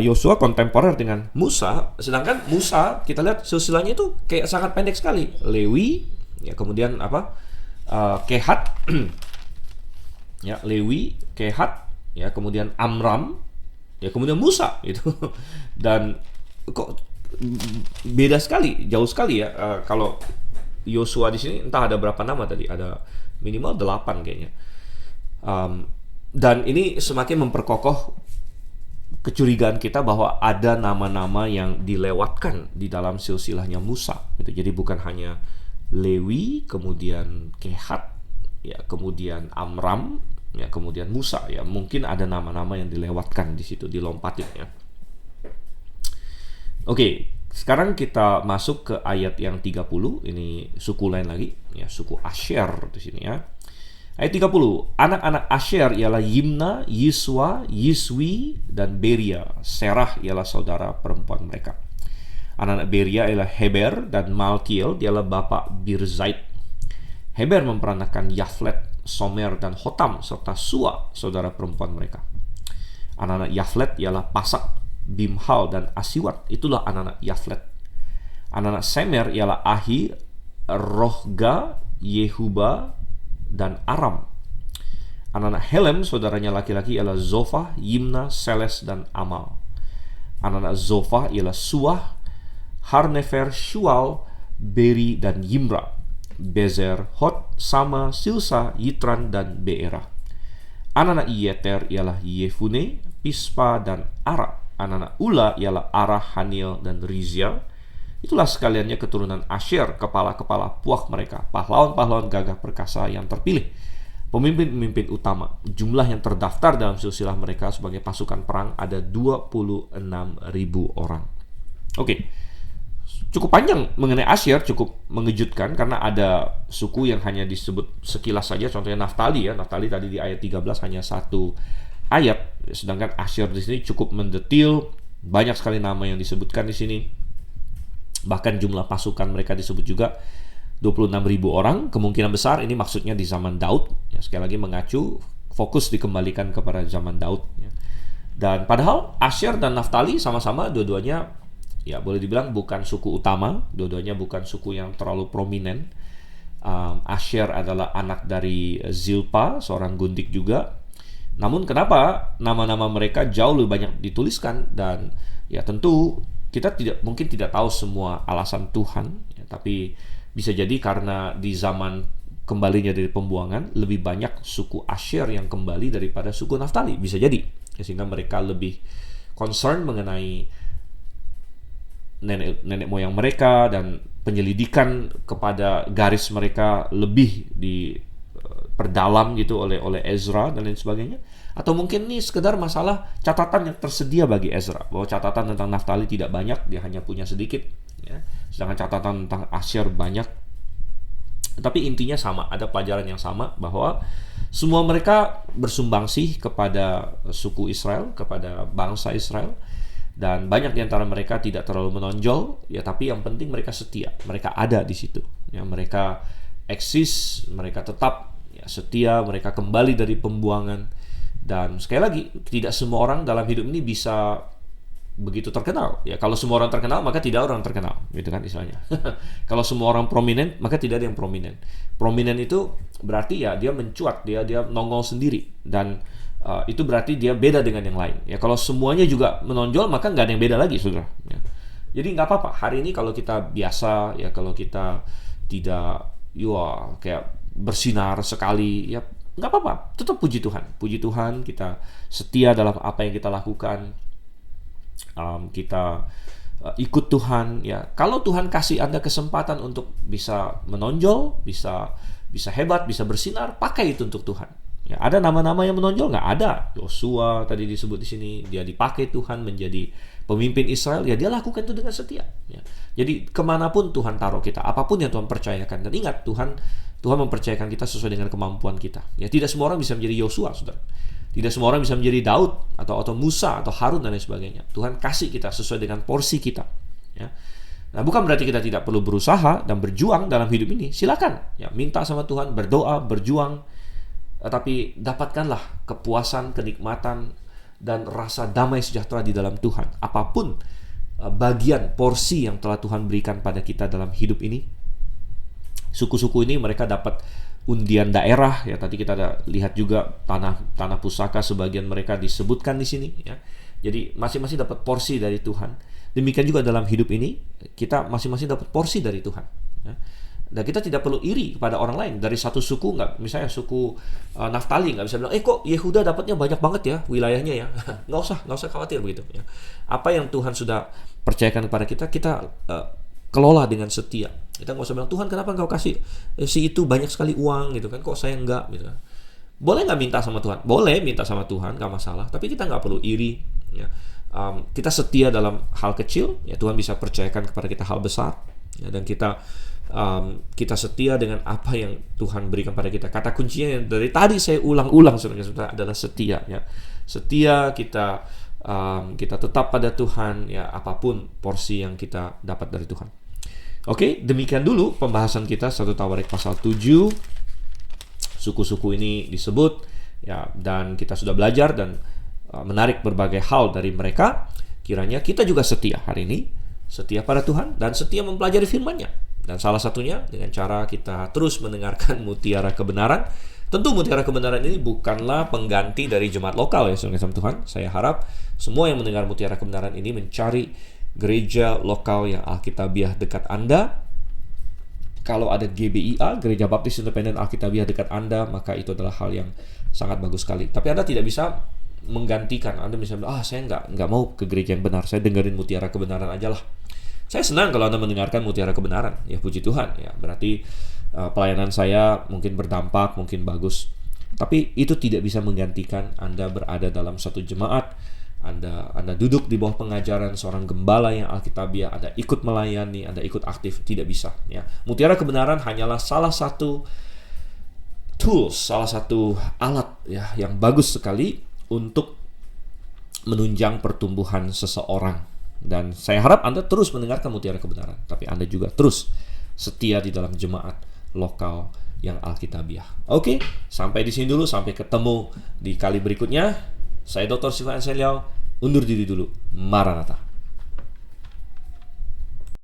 Yosua kontemporer dengan Musa, sedangkan Musa kita lihat silsilahnya itu kayak sangat pendek sekali. Lewi, ya kemudian Kehat, ya Lewi, Kehat, ya kemudian Amram, ya kemudian Musa itu. Dan kok beda sekali, jauh sekali ya. Kalau Yosua di sini entah ada berapa nama tadi, ada minimal 8 kayaknya. Dan ini semakin memperkokoh kecurigaan kita bahwa ada nama-nama yang dilewatkan di dalam silsilahnya Musa. Jadi bukan hanya Lewi, kemudian Kehat, ya, kemudian Amram, ya, kemudian Musa, ya. Mungkin ada nama-nama yang dilewatkan di situ, dilompatin, ya. Oke, sekarang kita masuk ke ayat yang 30. Ini suku lain lagi, ya, suku Asher di sini, ya. Ayat 30. Anak-anak Asher ialah Yimna, Yiswa, Yiswi, dan Beria. Serah ialah saudara perempuan mereka. Anak-anak Beria ialah Heber, dan Malkiel dialah bapak Birzait. Heber memperanakan Yaflet, Somer, dan Hotam, serta Sua, saudara perempuan mereka. Anak-anak Yaflet ialah Pasak, Bimhal, dan Asiwat. Itulah anak-anak Yaflet. Anak-anak Semer ialah Ahi, Rohga, Yehuba, dan Aram. Anak-anak Helem, saudaranya laki-laki, ialah Zofah, Yimna, Seles, dan Amal. Anak-anak Zofah ialah Suah, Harnefer, Shual, Beri, dan Yimra. Bezer, Hot, Sama, Silsa, Yitran, dan Beerah. Anak-anak Yeter ialah Yefune, Pispa, dan Ara. Anak-anak Ula ialah Arah, Hanil, dan Rizia. Itulah sekaliannya keturunan Asher, kepala-kepala puak mereka, pahlawan-pahlawan gagah perkasa yang terpilih, pemimpin-pemimpin utama. Jumlah yang terdaftar dalam silsilah mereka sebagai pasukan perang ada 26.000 orang. Oke, cukup panjang mengenai Asher, cukup mengejutkan karena ada suku yang hanya disebut sekilas saja, contohnya Naftali, ya. Naftali tadi di ayat 13 hanya satu ayat, sedangkan Asher di sini cukup mendetil, banyak sekali nama yang disebutkan di sini. Bahkan jumlah pasukan mereka disebut juga 26.000 orang. Kemungkinan besar ini maksudnya di zaman Daud, ya, sekali lagi mengacu, fokus dikembalikan kepada zaman Daud, ya. Dan padahal Asher dan Naftali sama-sama dua-duanya, ya, boleh dibilang bukan suku utama, dua-duanya bukan suku yang terlalu prominent. Asher adalah anak dari Zilpa, seorang gundik juga. Namun kenapa nama-nama mereka jauh lebih banyak dituliskan? Dan ya tentu kita mungkin tidak tahu semua alasan Tuhan, ya, tapi bisa jadi karena di zaman kembalinya dari pembuangan lebih banyak suku Asher yang kembali daripada suku Naftali, bisa jadi, ya, sehingga mereka lebih concern mengenai nenek moyang mereka, dan penyelidikan kepada garis mereka lebih diperdalam gitu oleh Ezra dan lain sebagainya. Atau mungkin ini sekedar masalah catatan yang tersedia bagi Ezra, bahwa catatan tentang Naftali tidak banyak, dia hanya punya sedikit, ya. Sedangkan catatan tentang Asher banyak. Tapi intinya sama, ada pelajaran yang sama, bahwa semua mereka bersumbangsi kepada suku Israel, kepada bangsa Israel. Dan banyak di antara mereka tidak terlalu menonjol, ya, tapi yang penting mereka setia, mereka ada di situ, ya, mereka eksis, mereka tetap, ya, setia, mereka kembali dari pembuangan. Dan sekali lagi, tidak semua orang dalam hidup ini bisa begitu terkenal, ya. Kalau semua orang terkenal, maka tidak ada orang terkenal, gitu kan istilahnya. Kalau semua orang prominent, maka tidak ada yang prominent. Prominent itu berarti, ya, dia mencuat, dia nongol sendiri, dan itu berarti dia beda dengan yang lain, ya. Kalau semuanya juga menonjol, maka nggak ada yang beda lagi, saudara, ya. Jadi nggak apa-apa hari ini kalau kita biasa, ya, kalau kita tidak kayak bersinar sekali, ya, nggak apa-apa, tetap puji Tuhan, kita setia dalam apa yang kita lakukan, kita ikut Tuhan, ya. Kalau Tuhan kasih Anda kesempatan untuk bisa menonjol, bisa hebat, bisa bersinar, pakai itu untuk Tuhan, ya. Ada nama-nama yang menonjol nggak? Ada. Yosua tadi disebut di sini, dia dipakai Tuhan menjadi pemimpin Israel, ya, dia lakukan itu dengan setia, ya. Jadi kemanapun Tuhan taruh kita, apapun yang Tuhan percayakan, dan ingat, Tuhan mempercayakan kita sesuai dengan kemampuan kita, ya. Tidak semua orang bisa menjadi Yosua, saudara. Tidak semua orang bisa menjadi Daud atau Musa atau Harun dan lain sebagainya. Tuhan kasih kita sesuai dengan porsi kita, ya. Nah, bukan berarti kita tidak perlu berusaha dan berjuang dalam hidup ini. Silakan, ya, minta sama Tuhan, berdoa, berjuang, tapi dapatkanlah kepuasan, kenikmatan, dan rasa damai sejahtera di dalam Tuhan. Apapun bagian porsi yang telah Tuhan berikan pada kita dalam hidup ini. Suku-suku ini mereka dapat undian daerah, ya. Tadi kita ada lihat juga tanah pusaka, sebagian mereka disebutkan di sini, ya. Jadi masing-masing dapat porsi dari Tuhan. Demikian juga dalam hidup ini, kita masing-masing dapat porsi dari Tuhan, ya. Dan kita tidak perlu iri kepada orang lain. Dari satu suku, nggak, misalnya suku Naftali, nggak bisa bilang, kok Yehuda dapatnya banyak banget ya wilayahnya ya. Nggak usah khawatir begitu. Ya. Apa yang Tuhan sudah percayakan kepada kita, kita kelola dengan setia. Kita nggak usah bilang, Tuhan kenapa engkau kasih si itu banyak sekali uang gitu kan, kok saya enggak gitu kan. Boleh nggak minta sama Tuhan? Boleh minta sama Tuhan, nggak masalah. Tapi kita nggak perlu iri. Ya. Kita setia dalam hal kecil, ya Tuhan bisa percayakan kepada kita hal besar. Ya, dan kita setia dengan apa yang Tuhan berikan pada kita. Kata kuncinya yang dari tadi saya ulang-ulang sebenarnya adalah setia. Ya. Setia, kita tetap pada Tuhan, ya apapun porsi yang kita dapat dari Tuhan. Oke, demikian dulu pembahasan kita 1 Tawarik pasal 7. Suku-suku ini disebut, ya, dan kita sudah belajar dan menarik berbagai hal dari mereka. Kiranya kita juga setia hari ini, setia pada Tuhan dan setia mempelajari firman-Nya. Dan salah satunya dengan cara kita terus mendengarkan Mutiara Kebenaran. Tentu Mutiara Kebenaran ini bukanlah pengganti dari jemaat lokal ya, saudara Tuhan. Saya harap semua yang mendengar Mutiara Kebenaran ini mencari gereja lokal yang Alkitabiah dekat Anda. Kalau ada GBIA, Gereja Baptis Independen Alkitabiah dekat Anda, maka itu adalah hal yang sangat bagus sekali. Tapi Anda tidak bisa menggantikan. Anda bisa bilang, saya nggak mau ke gereja yang benar, saya dengerin Mutiara Kebenaran aja lah. Saya senang kalau Anda mendengarkan Mutiara Kebenaran, ya puji Tuhan. Ya, berarti pelayanan saya mungkin berdampak, mungkin bagus. Tapi itu tidak bisa menggantikan Anda berada dalam satu jemaat, Anda duduk di bawah pengajaran seorang gembala yang Alkitabiah, Anda ikut melayani, Anda ikut aktif, tidak bisa. Ya. Mutiara Kebenaran hanyalah salah satu tools, salah satu alat ya yang bagus sekali untuk menunjang pertumbuhan seseorang. Dan saya harap Anda terus mendengarkan Mutiara Kebenaran, tapi Anda juga terus setia di dalam jemaat lokal yang Alkitabiah. Oke, sampai di sini dulu, sampai ketemu di kali berikutnya. Saya Dr. Silvan Anseliau, undur diri dulu. Maranatha.